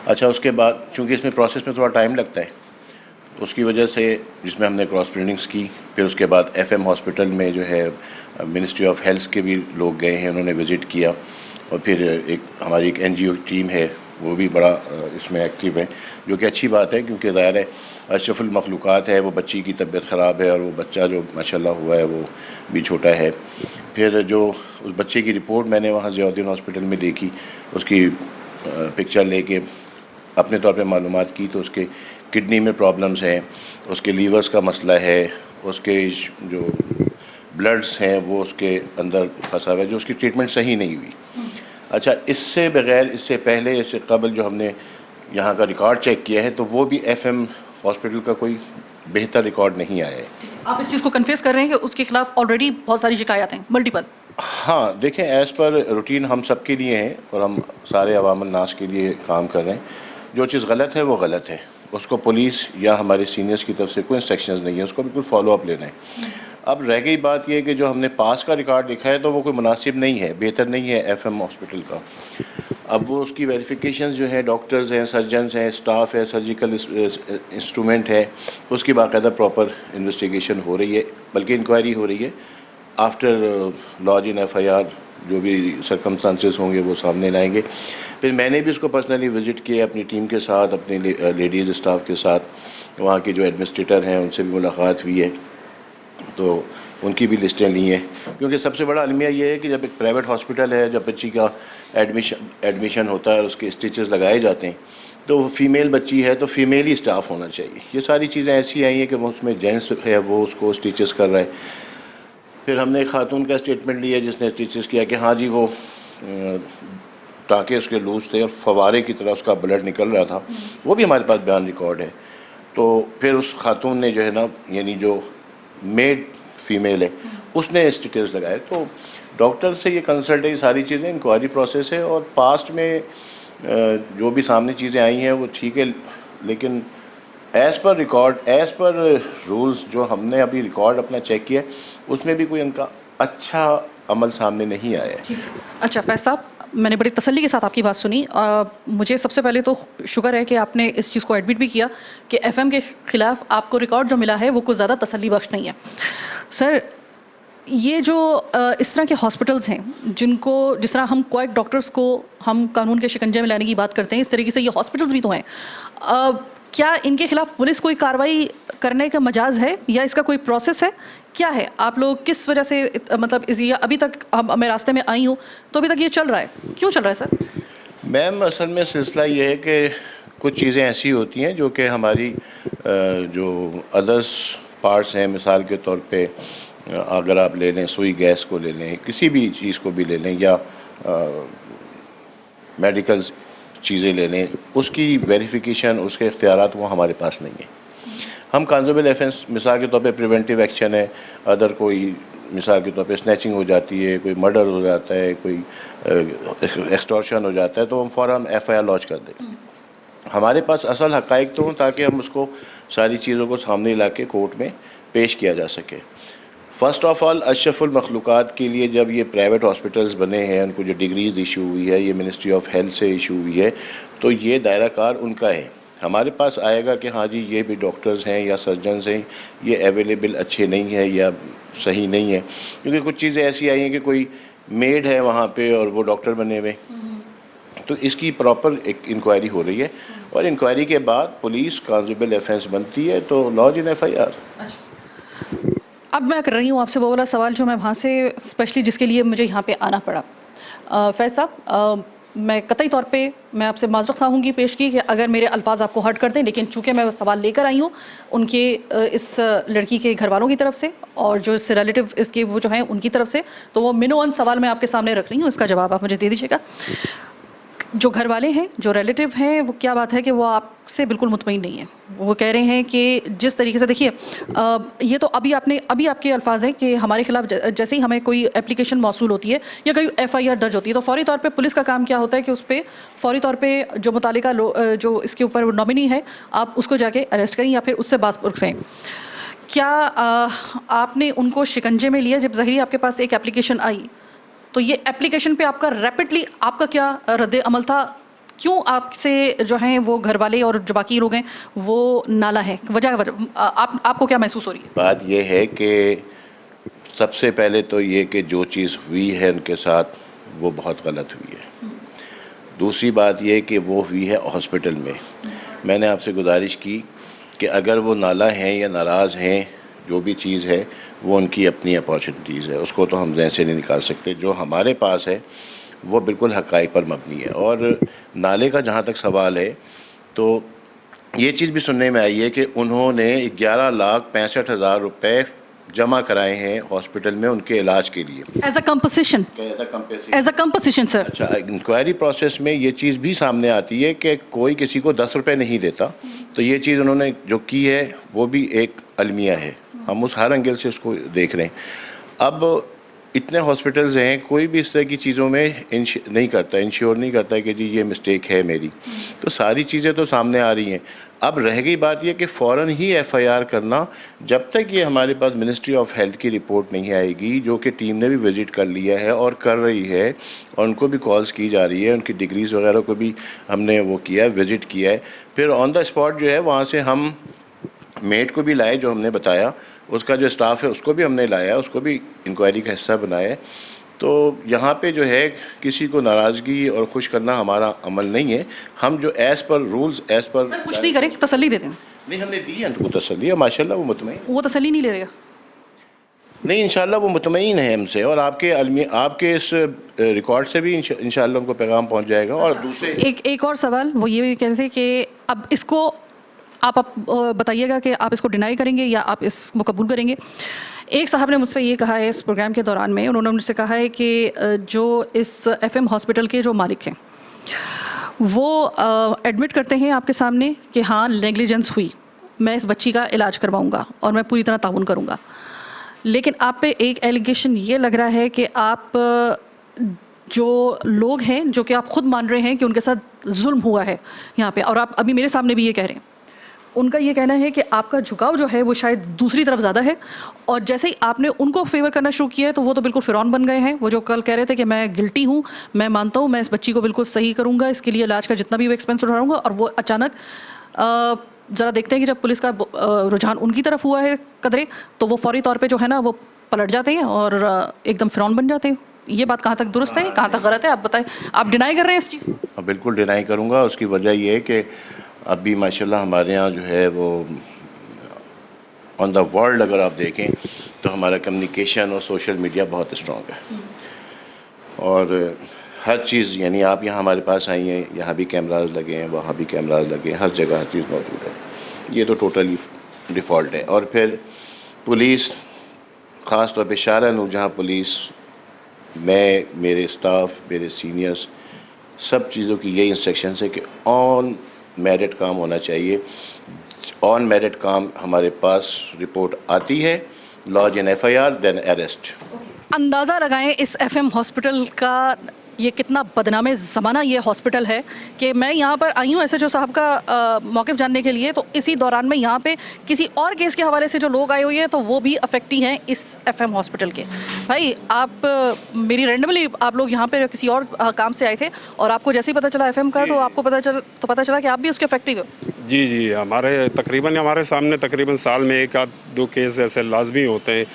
अच्छा, उसके बाद चूँकि इसमें प्रोसेस में थोड़ा टाइम लगता है, उसकी वजह से जिसमें हमने क्रॉस प्रिंटिंग्स की, फिर उसके बाद FM हॉस्पिटल में जो है मिनिस्ट्री ऑफ हेल्थ के भी लोग गए हैं, उन्होंने विज़िट किया, और फिर एक हमारी एक NGO टीम है, वो भी बड़ा इसमें एक्टिव है, जो कि अच्छी बात है, क्योंकि ज़ाहिर है अशरफुल मखलूक़ात है, वो बच्ची की तबीयत ख़राब है और वो बच्चा जो माशाल्लाह हुआ है वो भी छोटा है। फिर जो उस बच्चे की रिपोर्ट मैंने वहाँ ज़ियाउद्दीन हॉस्पिटल में देखी, उसकी पिक्चर लेके अपने तौर पे मालूमात की, तो उसके किडनी में प्रॉब्लम्स हैं, उसके लीवर्स का मसला है, उसके जो ब्लड्स हैं वो उसके अंदर फंसा हुआ है, जो उसकी ट्रीटमेंट सही नहीं हुई। अच्छा, इससे बग़ैर, इससे पहले, इससे कबल जो हमने यहाँ का रिकॉर्ड चेक किया है, तो वो भी FM हॉस्पिटल का कोई बेहतर रिकॉर्ड नहीं आया है। आप इस चीज़ को कन्फेस कर रहे हैं कि उसके खिलाफ ऑलरेडी बहुत सारी शिकायत हैं, मल्टीपल? हाँ, देखें, एज़ पर रूटीन हम सब के लिए हैं और हम सारे अवाम नास के लिए काम कर रहे हैं। जो चीज़ गलत है वो गलत है, उसको पुलिस या हमारे सीनियर्स की तरफ से कोई इंस्ट्रक्शंस नहीं है, उसको बिल्कुल फॉलो अप लेना है। अब रह गई बात यह कि जो हमने पास का रिकॉर्ड देखा है तो वो कोई मुनासिब नहीं है, बेहतर नहीं है FM हॉस्पिटल का। अब वो उसकी वेरिफिकेशंस जो है, डॉक्टर्स हैं, सर्जन्स हैं, स्टाफ है, सर्जिकल इंस्ट्रूमेंट है, उसकी बाकायदा प्रॉपर इन्वेस्टिगेशन हो रही है, बल्कि इंक्वायरी हो रही है। आफ्टर लॉज इन FIR जो भी सरकमस्टांसेस होंगे वो सामने लाएंगे। फिर मैंने भी उसको पर्सनली विज़िट किया अपनी टीम के साथ, अपने लेडीज़ स्टाफ के साथ, वहाँ के जो एडमिनिस्ट्रेटर हैं उनसे भी मुलाकात हुई है, तो उनकी भी लिस्टें ली हैं। क्योंकि सबसे बड़ा अलमिया ये है कि जब एक प्राइवेट हॉस्पिटल है, जब बच्ची का एडमिशन होता है, उसके स्टिचेस लगाए जाते हैं, तो वो फ़ीमेल बच्ची है तो फ़ीमेल ही स्टाफ होना चाहिए। ये सारी चीज़ें ऐसी आई हैं कि वो उसमें जेंट्स है वो उसको स्टिचेस कर रहा है। फिर हमने एक खातून का स्टेटमेंट लिया जिसने स्टिचेस किया कि हाँ जी, वो टाँके उसके लूज थे और फवारे की तरह उसका ब्लड निकल रहा था, वो भी हमारे पास बयान रिकॉर्ड है। तो फिर उस खातून ने जो है ना, यानी जो मेड फीमेल है, उसने स्टिचेस लगाए। तो डॉक्टर से ये कंसल्ट है, ये सारी चीज़ें इंक्वायरी प्रोसेस है, और पास्ट में जो भी सामने चीज़ें आई हैं वो ठीक है, लेकिन as per record, as per rules जो हमने अभी रिकॉर्ड अपना चेक किया, उसमें भी कोई उनका अच्छा अमल सामने नहीं आया है। अच्छा फैज साहब, मैंने बड़ी तसल्ली के साथ आपकी बात सुनी। मुझे सबसे पहले तो शुक्र है कि आपने इस चीज़ को एडमिट भी किया कि एफएम के ख़िलाफ़ आपको रिकॉर्ड जो मिला है वो कुछ ज़्यादा तसल्ली बख्श नहीं है। सर, ये जो इस तरह के हॉस्पिटल्स हैं जिनको, जिस तरह हम क्वाइक डॉक्टर्स को हम कानून के शिकंजे में लाने की बात करते हैं, इस तरीके से ये हॉस्पिटल्स भी तो हैं। क्या इनके खिलाफ पुलिस कोई कार्रवाई करने का मजाज है या इसका कोई प्रोसेस है? क्या है, आप लोग किस वजह से मतलब ये अभी तक मैं रास्ते में आई हूँ तो अभी तक ये चल रहा है, क्यों चल रहा है सर? मैम, असल में सिलसिला ये है कि कुछ चीज़ें ऐसी होती हैं जो कि हमारी जो अदर्स पार्ट्स हैं, मिसाल के तौर पे अगर आप ले लें सुई गैस को ले लें, किसी भी चीज़ को भी ले लें, या मेडिकल चीज़ें ले लें, उसकी वेरिफिकेशन, उसके इख्तियारात वो हमारे पास नहीं है। हम कांस्टेबल एफेंस, मिसाल के तौर पे प्रिवेंटिव एक्शन है, अदर कोई मिसाल के तौर पे स्नैचिंग हो जाती है, कोई मर्डर हो जाता है, कोई एक्सटॉर्शन हो जाता है, तो हम फ़ौरन FIR लॉन्च कर दें। हमारे पास असल हक़ाइक़ तो हों ताकि हम उसको सारी चीज़ों को सामने ला के कोर्ट में पेश किया जा सके। फ़र्स्ट ऑफ़ ऑल, अशरफुल मखलूक़ात के लिए जब ये प्राइवेट हॉस्पिटल्स बने हैं, उनको जो डिग्रीज़ इशू हुई है, ये मिनिस्ट्री ऑफ हेल्थ से इशू हुई है, तो ये दायरा कार उनका है। हमारे पास आएगा कि हाँ जी ये भी डॉक्टर्स हैं या सर्जन्स हैं, ये अवेलेबल अच्छे नहीं है या सही नहीं है, क्योंकि कुछ चीज़ें ऐसी आई हैं कि कोई मेड है वहाँ पे और वो डॉक्टर बने हुए। तो इसकी प्रॉपर एक इंक्वायरी हो रही है और इंक्वायरी के बाद पुलिस कांस्टेबल एफेंस बनती है तो लॉज इन FIR। अब मैं कर रही हूँ आपसे वो वाला सवाल जो मैं वहाँ से स्पेशली जिसके लिए मुझे यहाँ पे आना पड़ा। फैज साहब, मैं कतई तौर पे मैं आपसे माज़रत खाऊंगी पेश की कि अगर मेरे अल्फाज आपको हर्ट कर दें, लेकिन चूँकि मैं सवाल लेकर आई हूँ उनके इस लड़की के घर वालों की तरफ से और जो इससे रिलेटिव इसके वो जो हैं उनकी तरफ से, तो वो मिनोअन सवाल मैं आपके सामने रख रही हूँ, इसका जवाब आप मुझे दे दीजिएगा। जो घर वाले हैं, जो रिलेटिव हैं, वो क्या बात है कि वो आपसे बिल्कुल मुतमईन नहीं है। वो कह रहे हैं कि जिस तरीके से देखिए, ये तो अभी आपके अल्फाज हैं कि हमारे खिलाफ जैसे ही हमें कोई एप्लीकेशन मौसूल होती है या कोई FIR दर्ज होती है तो फौरी तौर पे पुलिस का काम क्या होता है कि उस पर फौरी तौर पे जो मुतालिका जो इसके ऊपर नॉमिनी है, आप उसको जाके अरेस्ट करें या फिर उससे बात पुरसें। क्या आपने उनको शिकंजे में लिया जब ज़ाहिर आपके पास एक एप्लीकेशन आई, तो ये एप्लीकेशन पे आपका रैपिडली आपका क्या रद्द अमल था? क्यों आपसे जो हैं वो घर वाले और जो बाकी लोग हैं वो नाला है? आपको क्या महसूस हो रही है? बात ये है कि सबसे पहले तो ये कि जो चीज़ हुई है उनके साथ वो बहुत गलत हुई है। दूसरी बात ये कि वो हुई है हॉस्पिटल में। मैंने आपसे गुजारिश की कि अगर वो नाला हैं या नाराज़ हैं, जो भी चीज़ है वो उनकी अपनी अपॉर्चुनिटीज़ है, उसको तो हम ज़हन से नहीं निकाल सकते। जो हमारे पास है वो बिल्कुल हक़ाइक़ पर मबनी है। और नाले का जहाँ तक सवाल है, तो ये चीज़ भी सुनने में आई है कि उन्होंने 11,65,000 रुपये जमा कराए हैं हॉस्पिटल में उनके इलाज के लिए एज अ कंपनसेशन सर। अच्छा, इंक्वायरी प्रोसेस में ये चीज़ भी सामने आती है कि कोई किसी को 10 रुपये नहीं देता, तो ये चीज़ उन्होंने जो की है वो भी एक अलमिया है। हम उस हर एंगल से उसको देख रहे हैं। अब इतने हॉस्पिटल्स हैं, कोई भी इस तरह की चीज़ों में नहीं करता, इंश्योर नहीं करता कि जी ये मिस्टेक है मेरी, तो सारी चीज़ें तो सामने आ रही हैं। अब रह गई बात ये कि फ़ौरन ही FIR करना, जब तक ये हमारे पास मिनिस्ट्री ऑफ हेल्थ की रिपोर्ट नहीं आएगी, जो कि टीम ने भी विज़िट कर लिया है और कर रही है और उनको भी कॉल्स की जा रही है, उनकी डिग्रीज़ वगैरह को भी हमने वो किया है, विज़िट किया है। फिर ऑन द स्पॉट जो है वहाँ से हम मेड को भी लाए, जो हमने बताया, उसका जो स्टाफ है उसको भी हमने लाया, उसको भी इंक्वायरी का हिस्सा बनाया। तो यहाँ पे जो है किसी को नाराज़गी और खुश करना हमारा अमल नहीं है। हम जो as per rules, as per कुछ नहीं करें, तसल्ली देते हैं। नहीं, हमने दी है उनको तसल्ली है, माशाल्लाह वो मुतमईन। वो तसल्ली नहीं ले रहे? नहीं, इंशाल्लाह वो मुतमईन है हमसे, और आपके इस रिकॉर्ड से भी इंशाल्लाह उनको पैगाम पहुँच जाएगा। और दूसरे एक और सवाल वो ये कहते थे कि अब इसको आप बताइएगा कि आप इसको डिनाई करेंगे या आप इसको कबूल करेंगे। एक साहब ने मुझसे ये कहा है इस प्रोग्राम के दौरान में, उन्होंने मुझसे कहा है कि जो इस FM हॉस्पिटल के जो मालिक हैं वो एडमिट करते हैं आपके सामने कि हाँ नेग्लिजेंस हुई, मैं इस बच्ची का इलाज करवाऊँगा और मैं पूरी तरह ताउन करूँगा, लेकिन आप पे एक एलिगेशन ये लग रहा है कि आप जो लोग हैं जो कि आप ख़ुद मान रहे हैं कि उनके साथ जुल्म हुआ है यहाँ पे, और आप अभी मेरे सामने भी ये कह रहे हैं, उनका ये कहना है कि आपका झुकाव जो है वो शायद दूसरी तरफ ज़्यादा है, और जैसे ही आपने उनको फेवर करना शुरू किया है तो वो तो बिल्कुल फ़िरौन बन गए हैं। वो जो कल कह रहे थे कि मैं गिल्टी हूँ, मैं मानता हूँ, मैं इस बच्ची को बिल्कुल सही करूँगा, इसके लिए इलाज का जितना भी एक्सपेंस उठाऊँगा, और वो अचानक ज़रा देखते हैं कि जब पुलिस का रुझान उनकी तरफ हुआ है कदरे, तो वो फौरी तौर पर जो है ना वो पलट जाते हैं और एकदम फ़िरौन बन जाते हैं। ये बात कहाँ तक दुरुस्त है, कहाँ तक गलत है, आप बताएं। आप डिनाई कर रहे हैं इस चीज़ को? बिल्कुल डिनाई करूँगा। उसकी वजह ये है कि अभी माशाल्लाह हमारे यहाँ जो है वो ऑन द वर्ल्ड अगर आप देखें तो हमारा कम्युनिकेशन और सोशल मीडिया बहुत स्ट्रॉन्ग है, और हर चीज़, यानी आप यहाँ हमारे पास आई हैं, यहाँ भी कैमराज लगे हैं, वहाँ भी कैमराज लगे हैं, हर जगह हर चीज़ मौजूद है। ये तो टोटली डिफ़ॉल्ट है। और फिर पुलिस, ख़ास तौर पे शारा नूर जहाँ पुलिस, मैं, मेरे स्टाफ, मेरे सीनियर्स, सब चीज़ों की यही इंस्ट्रक्शन है कि ऑन मेरिट काम होना चाहिए। ऑन मेरिट काम हमारे पास रिपोर्ट आती है, lodge an FIR, then arrest. अंदाज़ा लगाएं इस FM हॉस्पिटल का ये कितना बदनामे ज़माना ये हॉस्पिटल है कि मैं यहाँ पर आई हूँ SHO साहब का मौक़िफ़ जानने के लिए, तो इसी दौरान में यहाँ पे किसी और केस के हवाले से जो लोग आए हुए हैं तो वो भी अफेक्टी हैं इस FM हॉस्पिटल के। भाई आप मेरी रैंडमली आप लोग यहाँ पे किसी और काम से आए थे और आपको जैसे ही पता चला FM का तो आपको पता चला कि आप भी उसके अफेक्टी हो? जी, हमारे हमारे सामने तकरीबन साल में 1-2 केस ऐसे लाजमी होते हैं।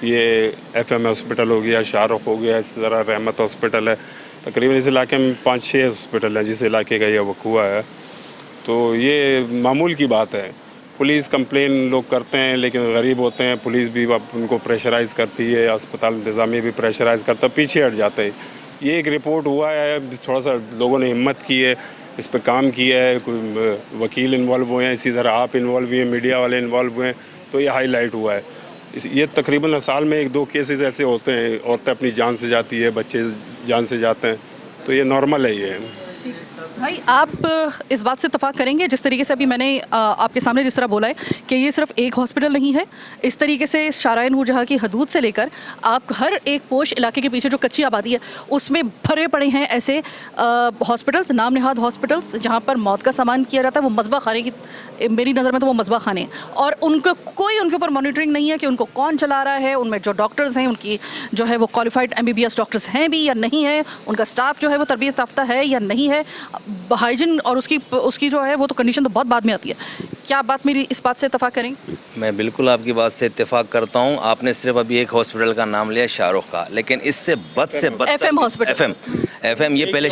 ये FM हॉस्पिटल हो गया, शाहरुख हो गया, इस तरह रहमत हॉस्पिटल है। तकरीबन इस इलाके में 5-6 हॉस्पिटल हैं जिस इलाके का ये वक़ूआ है, तो ये मामूल की बात है। पुलिस कंप्लेन लोग करते हैं लेकिन गरीब होते हैं, पुलिस भी उनको प्रेशराइज़ करती है, अस्पताल इंतज़ामिया भी प्रेशराइज़ करता है, पीछे हट जाते हैं। ये एक रिपोर्ट हुआ है, थोड़ा सा लोगों ने हिम्मत की है, इस पर काम किया है, कोई वकील इन्वॉल्व हुए हैं, इसी तरह आप इन्वॉल्व हुए हैं, मीडिया वाले इन्वॉल्व हुए हैं, तो ये हाईलाइट हुआ है। ये तकरीबन साल में 1-2 केसेस ऐसे होते हैं, औरतें अपनी जान से जाती है, बच्चे जान से जाते हैं, तो ये नॉर्मल है ये। भाई आप इस बात से इत्तेफाक करेंगे जिस तरीके से अभी मैंने आपके सामने जिस तरह बोला है कि ये सिर्फ एक हॉस्पिटल नहीं है, इस तरीके से शारा नूर जहाँ की हदूद से लेकर आप हर एक पोश इलाके के पीछे जो कच्ची आबादी है उसमें भरे पड़े हैं ऐसे हॉस्पिटल्स, नाम नहाद हॉस्पिटल्स जहाँ पर मौत का सामान किया जाता है। वो मस्बा खाने की, मेरी नज़र में तो वो मस्बा खाने हैं, और उनका कोई उनके ऊपर मॉनिटरिंग नहीं है कि उनको कौन चला रहा है, उनमें जो डॉक्टर्स हैं उनकी जो है वो क्वालिफाइड MBBS डॉक्टर्स हैं भी या नहीं है, उनका स्टाफ जो है वो तरबियत याफ्ता है या नहीं है, हाइजीन और उसकी जो है वो तो कंडीशन तो बहुत बाद में आती है। क्या आप बात मेरी इस बात से इत्तेफाक करेंगे? मैं बिल्कुल आपकी बात से इत्तेफाक करता हूं। आपने सिर्फ अभी एक हॉस्पिटल का नाम लिया, शाहरुख का, लेकिन इससे बद FM हॉस्पिटल, FM ये पहले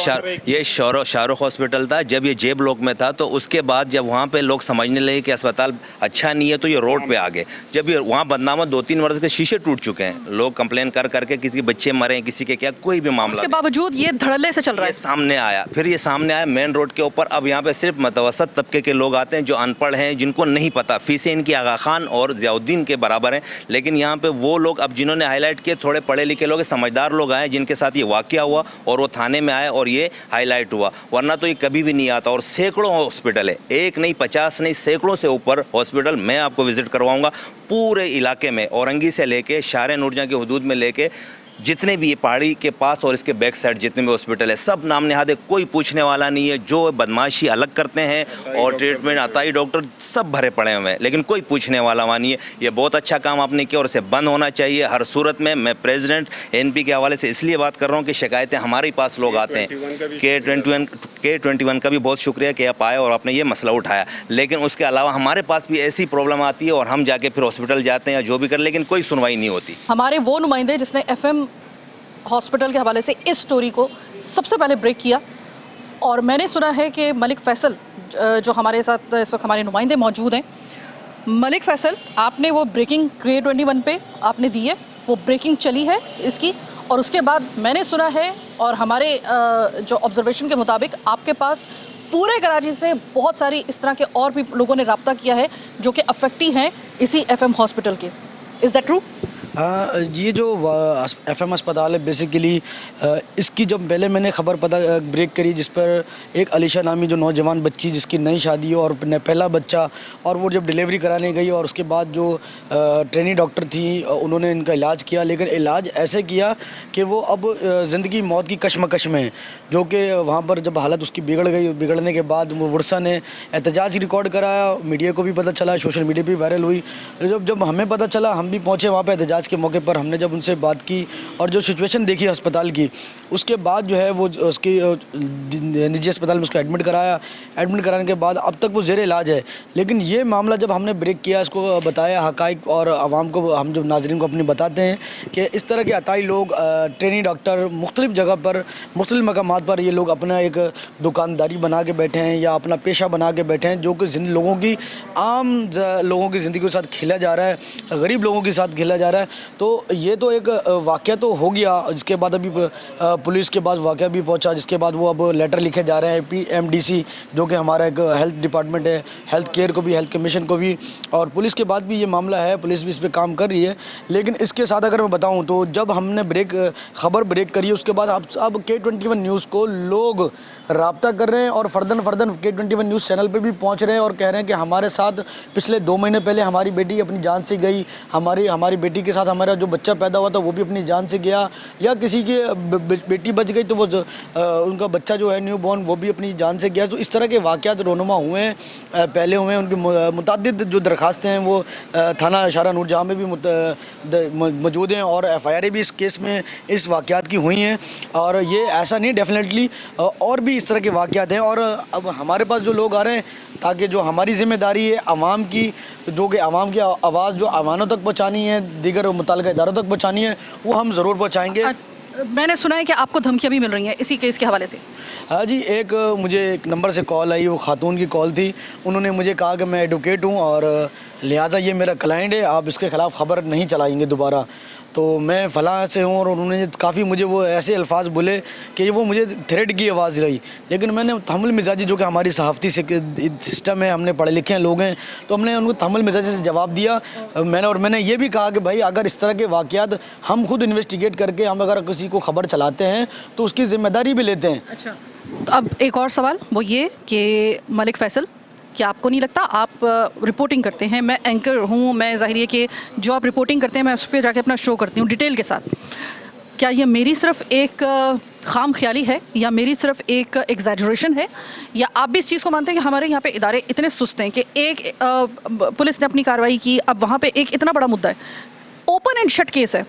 शाहरुख हॉस्पिटल था। जब ये जे ब्लॉक में था तो उसके बाद जब वहाँ पे लोग समझने लगे कि अस्पताल अच्छा नहीं है तो ये रोड पे आ गए। जब ये वहाँ बदनामा 2-3 वर्ष के शीशे टूट चुके हैं, लोग कंप्लेन कर करके, किसी के बच्चे मरे, किसी के क्या, कोई भी मामला, उसके बावजूद ये धड़ल्ले से चल रहा है। सामने आया, फिर ये सामने आया मेन रोड के ऊपर। अब यहाँ पे सिर्फ मतवसत तबके के लोग आते हैं जो अनपढ़ हैं, जिनको नहीं पता, फीसें इनकी आगा खान और ज़ियाउद्दीन के बराबर हैं। लेकिन यहाँ पे वो लोग अब जिन्होंने हाईलाइट किए, थोड़े पढ़े लिखे लोग, समझदार लोग आए जिनके साथ ये वाक़या हुआ और वो थाने में आए और ये हाईलाइट हुआ, वरना तो ये कभी भी नहीं आता। और सैकड़ों हॉस्पिटल है, एक नहीं, 50 नहीं, सैकड़ों से ऊपर हॉस्पिटल मैं आपको विज़िट करवाऊँगा पूरे इलाके में, औरंगी से लेके शारे नूरजहाँ की हदूद में लेके जितने भी ये पहाड़ी के पास और इसके बैक साइड जितने भी हॉस्पिटल है, सब नाम नहाद है, कोई पूछने वाला नहीं है। जो बदमाशी अलग करते हैं और ट्रीटमेंट अताई डॉक्टर सब भरे पड़े हुए हैं, लेकिन कोई पूछने वाला वहाँ नहीं है। ये बहुत अच्छा काम आपने किया और इसे बंद होना चाहिए हर सूरत में। मैं प्रेसिडेंट NP के हवाले से इसलिए बात कर रहा हूँ कि शिकायतें हमारे पास लोग आते हैं। K21 का भी बहुत शुक्रिया कि आप आए और आपने ये मसला उठाया, लेकिन उसके अलावा हमारे पास भी ऐसी प्रॉब्लम आती है और हम जाके फिर हॉस्पिटल जाते हैं या जो भी कर, लेकिन कोई सुनवाई नहीं होती। हमारे वो नुमाइंदे जिसने FM हॉस्पिटल के हवाले से इस स्टोरी को सबसे पहले ब्रेक किया, और मैंने सुना है कि मलिक फैसल जो हमारे साथ इस वक्त हमारे नुमाइंदे मौजूद हैं, मलिक फैसल आपने वो ब्रेकिंग K21 पे आपने दी है, वो ब्रेकिंग चली है इसकी, और उसके बाद मैंने सुना है और हमारे जो ऑब्जर्वेशन के मुताबिक आपके पास पूरे कराची से बहुत सारी इस तरह के और भी लोगों ने रब्ता किया है जो कि अफेक्टी हैं इसी FM हॉस्पिटल के। Is that true? हाँ जी, ये जो FM अस्पताल है बेसिकली इसकी जब पहले मैंने खबर पता ब्रेक करी, जिस पर एक अलीशा नामी जो नौजवान बच्ची जिसकी नई शादी हो और पहला बच्चा, और वो जब डिलीवरी कराने गई और उसके बाद जो ट्रेनी डॉक्टर थी उन्होंने इनका इलाज किया, लेकिन इलाज ऐसे किया कि वो अब ज़िंदगी मौत की कशमकश में है, जो कि वहाँ पर जब हालत उसकी बिगड़ गई, बिगड़ने के बाद वो वर्षा ने एहतजाज रिकॉर्ड कराया, मीडिया को भी पता चला, सोशल मीडिया पे वायरल हुई। जब हमें पता चला हम भी पहुँचे वहाँ पर एहतजाज के मौके पर। हमने जब उनसे बात की और जो सिचुएशन देखी अस्पताल की, उसके बाद जो है वो उसकी निजी अस्पताल में उसको एडमिट कराया। एडमिट कराने के बाद अब तक वो ज़ेर इलाज है। लेकिन ये मामला जब हमने ब्रेक किया, इसको बताया हक़ाइक़ और आवाम को, हम जब नाज़रीन को अपने बताते हैं कि इस तरह के अताई लोग, ट्रेनी डॉक्टर मुख्तलिफ़ जगह पर, मुख्तलिफ़ मकामात पर ये लोग अपना एक दुकानदारी बना के बैठे हैं या अपना पेशा बना के बैठे हैं, जो कि लोगों की आम लोगों की ज़िंदगी के साथ खेला जा रहा है, गरीब लोगों के साथ खेला जा रहा है। तो ये तो एक वाक़या तो हो गया। इसके बाद अभी पुलिस के पास वाक़या भी पहुंचा, जिसके बाद वो अब लेटर लिखे जा रहे हैं PMDC, जो कि हमारा एक हेल्थ डिपार्टमेंट है, हेल्थ केयर को भी, हेल्थ कमीशन को भी, और पुलिस के बाद भी ये मामला है, पुलिस भी इस पर काम कर रही है। लेकिन इसके साथ अगर मैं बताऊं तो जब हमने खबर ब्रेक करी, उसके बाद अब K21 न्यूज़ को लोग रब्ता कर रहे हैं और फर्दन K21 न्यूज़ चैनल पर भी पहुँच रहे हैं और कह रहे हैं कि हमारे साथ पिछले 2 महीने पहले हमारी बेटी अपनी जान से गई, हमारी बेटी के साथ हमारा जो बच्चा पैदा हुआ था वो भी अपनी जान से गया, या किसी की बेटी बच गई तो वो उनका बच्चा जो है न्यू बॉर्न वो भी अपनी जान से गया। तो इस तरह के वाक़यात रोनुमा हुए हैं, पहले हुए हैं। उनकी मुतअद्दिद जो दरखास्तें हैं वो थाना इशारा नूरजहाँ में भी मौजूद हैं और FIR भी इस केस में इस वाक़यात की हुई हैं। और ये ऐसा नहीं, डेफिनेटली और भी इस तरह के वाक़यात हैं। और अब हमारे पास जो लोग आ रहे हैं, ताकि जो हमारी ज़िम्मेदारी है आवाम की, जो कि आवाम की आवाज़ जो आवानों तक पहुँचानी है, दीगर मुतल्लिक़ा इदारों तक पहुँचानी है, वो हम ज़रूर पहुँचाएँगे। मैंने सुना है कि आपको धमकियां भी मिल रही हैं इसी केस के हवाले से। हाँ जी, मुझे एक नंबर से कॉल आई, वो खातून की कॉल थी। उन्होंने मुझे कहा कि मैं एडवोकेट हूँ और लिहाजा ये मेरा क्लाइंट है, आप इसके ख़िलाफ़ ख़बर नहीं चलाएंगे दोबारा। तो मैं फ़लाँ से हूँ, और उन्होंने काफ़ी मुझे वो ऐसे अल्फाज बोले कि वो मुझे थ्रेट की आवाज़ रही। लेकिन मैंने तहम्मुल मिजाजी, जो कि हमारी सहाफ़ती सिस्टम है, हमने पढ़े लिखे हैं लोग हैं, तो हमने उनको तहम्मुल मिजाजी से जवाब दिया। मैंने ये भी कहा कि भाई अगर इस तरह के वाक़यात हम खुद इन्वेस्टिगेट करके हम अगर किसी को ख़बर चलाते हैं तो उसकी ज़िम्मेदारी भी लेते हैं। अच्छा, तो अब एक और सवाल वो ये कि मलिक फैसल, क्या आपको नहीं लगता, आप रिपोर्टिंग करते हैं, मैं एंकर हूँ, मैं ज़ाहिर है कि जो आप रिपोर्टिंग करते हैं मैं उस पर जाके अपना शो करती हूँ डिटेल के साथ, क्या ये मेरी सिर्फ एक खाम ख्याली है या मेरी सिर्फ एक एग्जैजरेशन है, या आप भी इस चीज़ को मानते हैं कि हमारे यहाँ पे इदारे इतने सुस्त हैं कि एक पुलिस ने अपनी कार्रवाई की, अब वहाँ पे एक इतना बड़ा मुद्दा है, ओपन एंड शट केस है,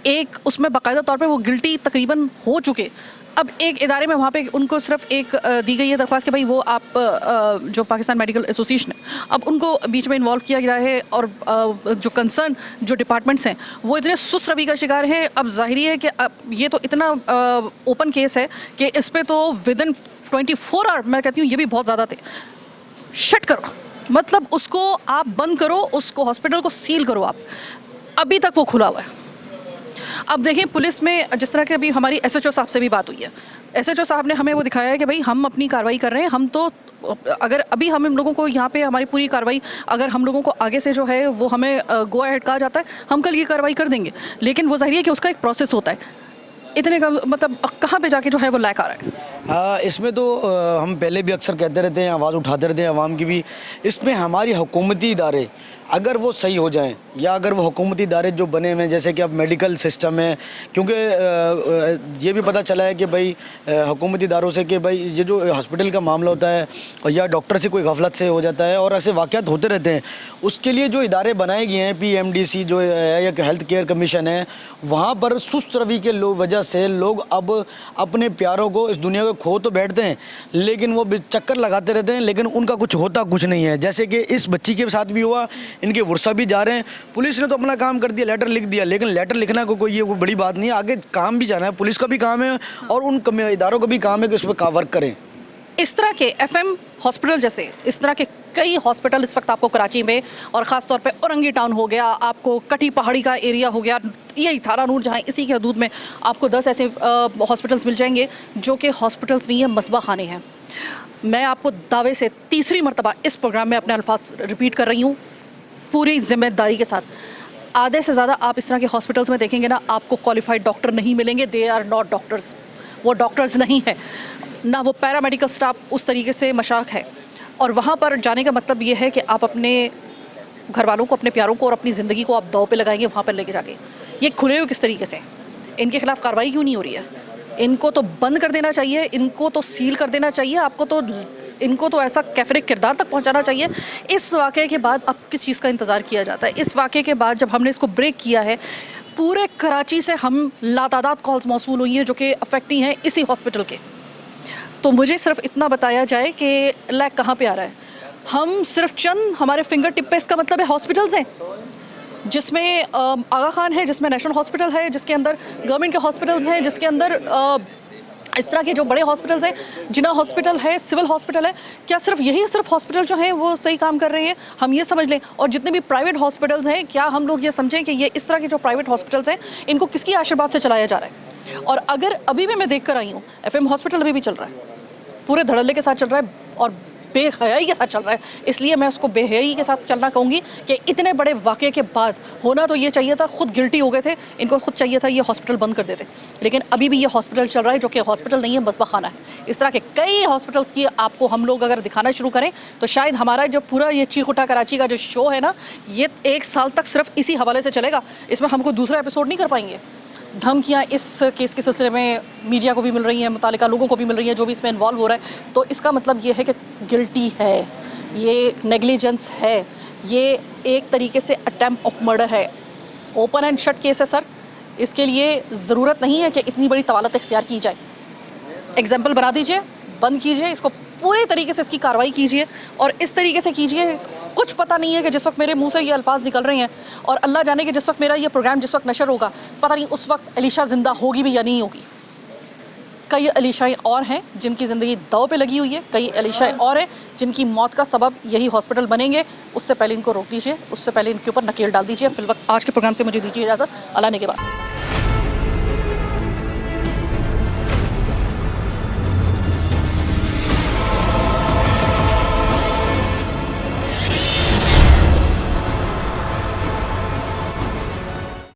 एक उसमें बाकायदा तौर पे वो गिल्टी तकरीबन हो चुके, अब एक इदारे में वहाँ पे उनको सिर्फ एक दी गई है दरख्वास्त कि भाई वो आप जो पाकिस्तान मेडिकल एसोसिएशन है अब उनको बीच में इन्वॉल्व किया गया है, और जो कंसर्न जो डिपार्टमेंट्स हैं वो इतने सुस्त रवि का शिकार है। अब ज़ाहिरी है कि अब ये तो इतना ओपन केस है कि इस पर तो विदिन 24 आवर, मैं कहती हूँ ये भी बहुत ज़्यादा थे, शट करो, मतलब उसको आप बंद करो, उसको हॉस्पिटल को सील करो आप, अभी तक वो खुला हुआ है। अब देखें पुलिस में जिस तरह के अभी हमारी SHO साहब से भी बात हुई है, SHO साहब ने हमें वो दिखाया है कि भाई हम अपनी कार्रवाई कर रहे हैं, हम तो अगर अभी हम लोगों को यहाँ पे हमारी पूरी कार्रवाई, अगर हम लोगों को आगे से जो है वो हमें गो अहेड कहा जाता है, हम कल ये कार्रवाई कर देंगे, लेकिन वो ज़ाहिर है कि उसका एक प्रोसेस होता है, इतने का मतलब कहाँ पे जाके जो है वो लैक आ रहा है। इसमें तो हम पहले भी अक्सर कहते रहते हैं, आवाज़ उठाते रहते हैं आवाम की भी, इसमें हमारी हुकूमती इदारे अगर वो सही हो जाएं, या अगर वो हुकूमती इदारे जो बने हुए हैं, जैसे कि अब मेडिकल सिस्टम है, क्योंकि ये भी पता चला है कि भाई हुकूमती इदारों से कि भाई ये जो हॉस्पिटल का मामला होता है या डॉक्टर से कोई गफलत से हो जाता है और ऐसे वाक़यात होते रहते हैं, उसके लिए जो इदारे बनाए गए हैं, PMDC जो है या हेल्थ केयर कमीशन है, वहाँ पर सुस्त रवि के वजह से लोग अब अपने प्यारों को इस दुनिया को खो तो बैठते हैं, लेकिन वो चक्कर लगाते रहते हैं, लेकिन उनका कुछ होता कुछ नहीं है। जैसे कि इस बच्ची के साथ भी हुआ, इनके वर्षा भी जा रहे हैं, पुलिस ने तो अपना काम कर दिया, लेटर लिख दिया, लेकिन लेटर लिखना को कोई ये वो बड़ी बात नहीं है, आगे काम भी जाना है, पुलिस का भी काम है और उन इदारों का भी काम है कि उस पर वर्क करें। इस तरह के FM हॉस्पिटल जैसे इस तरह के कई हॉस्पिटल इस वक्त आपको कराची में और ख़ास तौर पे औरंगी टाउन हो गया, आपको कटी पहाड़ी का एरिया हो गया, यही थारा नूर जहाँ इसी के हदूद में आपको 10 ऐसे हॉस्पिटल्स मिल जाएंगे जो कि हॉस्पिटल्स नहीं है, मसबा खाने हैं। मैं आपको दावे से तीसरी मरतबा इस प्रोग्राम में अपने अल्फाज रिपीट कर रही हूँ पूरी जिम्मेदारी के साथ, आधे से ज़्यादा आप इस तरह के हॉस्पिटल्स में देखेंगे ना, आपको क्वालिफाइड डॉक्टर नहीं मिलेंगे। दे आर नॉट डॉक्टर्स, वो डॉक्टर्स नहीं है ना, वो पैरामेडिकल स्टाफ उस तरीके से मशाक है। और वहाँ पर जाने का मतलब ये है कि आप अपने घर वालों को, अपने प्यारों को और अपनी ज़िंदगी को आप दांव पे लगाएंगे वहाँ पर लेके जाके। ये खुले हुए किस तरीके से, इनके खिलाफ कार्रवाई क्यों नहीं हो रही है? इनको तो बंद कर देना चाहिए, इनको तो सील कर देना चाहिए, इनको तो ऐसा कैफरे किरदार तक पहुंचाना चाहिए। इस वाक़े के बाद अब किस चीज़ का इंतज़ार किया जाता है? इस वाक़े के बाद जब हमने इसको ब्रेक किया है, पूरे कराची से हम लातादाद कॉल्स मौसूल हुई हैं जो कि अफेक्टी हैं इसी हॉस्पिटल के। तो मुझे सिर्फ इतना बताया जाए कि लैग कहाँ पे आ रहा है। हम सिर्फ चंद हमारे फिंगर टिप पे, इसका मतलब है हॉस्पिटल्स हैं जिसमें आगा खान है, जिसमें नेशनल हॉस्पिटल है, जिसके अंदर गवर्नमेंट के हॉस्पिटल्स हैं, जिसके अंदर इस तरह के जो बड़े हॉस्पिटल्स हैं, जिना हॉस्पिटल है, सिविल हॉस्पिटल है। क्या सिर्फ हॉस्पिटल जो हैं वो सही काम कर रहे हैं? हम ये समझ लें। और जितने भी प्राइवेट हॉस्पिटल्स हैं, क्या हम लोग ये समझें कि ये इस तरह के जो प्राइवेट हॉस्पिटल्स हैं इनको किसकी आशीर्वाद से चलाया जा रहा है? और अगर अभी भी मैं देख कर आई हूँ, FM हॉस्पिटल अभी भी चल रहा है, पूरे धड़ल्ले के साथ चल रहा है और बेहयाई के साथ चल रहा है। इसलिए मैं उसको बेहयाई के साथ चलना कहूँगी कि इतने बड़े वाक़े के बाद होना तो ये चाहिए था, खुद गिल्टी हो गए थे, इनको खुद चाहिए था ये हॉस्पिटल बंद कर देते। लेकिन अभी भी ये हॉस्पिटल चल रहा है जो कि हॉस्पिटल नहीं है, मसबा खाना है। इस तरह के कई हॉस्पिटल्स की आपको हम लोग अगर दिखाना शुरू करें तो शायद हमारा जो पूरा ये चीख उठा कराची का जो शो है ना, ये 1 साल तक सिर्फ इसी हवाले से चलेगा। इसमें हमको दूसरा एपिसोड नहीं कर पाएंगे। धमकियाँ इस केस के सिलसिले में मीडिया को भी मिल रही हैं, मुतालिका लोगों को भी मिल रही हैं जो भी इसमें इन्वॉल्व हो रहा है। तो इसका मतलब ये है कि गिल्टी है, ये नेग्लिजेंस है, ये एक तरीके से अटेम्प्ट ऑफ मर्डर है। ओपन एंड शट केस है सर, इसके लिए ज़रूरत नहीं है कि इतनी बड़ी तवालत इख्तियार की जाए। एग्जाम्पल बना दीजिए, बंद कीजिए इसको, पूरे तरीके से इसकी कार्रवाई कीजिए और इस तरीके से कीजिए। कुछ पता नहीं है कि जिस वक्त मेरे मुंह से ये अल्फाज निकल रहे हैं और अल्लाह जाने कि जिस वक्त मेरा ये प्रोग्राम जिस वक्त नशर होगा, पता नहीं उस वक्त अलीशा ज़िंदा होगी भी या नहीं होगी। कई अलीशाएँ और हैं जिनकी ज़िंदगी दाव पे लगी हुई है, कई अलीशाएँ और हैं जिनकी मौत का सबब यही हॉस्पिटल बनेंगे। उससे पहले इनको रोक दीजिए, उससे पहले इनके ऊपर नकेल डाल दीजिए। फिलवक्त आज के प्रोग्राम से मुझे दीजिए इजाज़त। अल्लाह ने के बाद।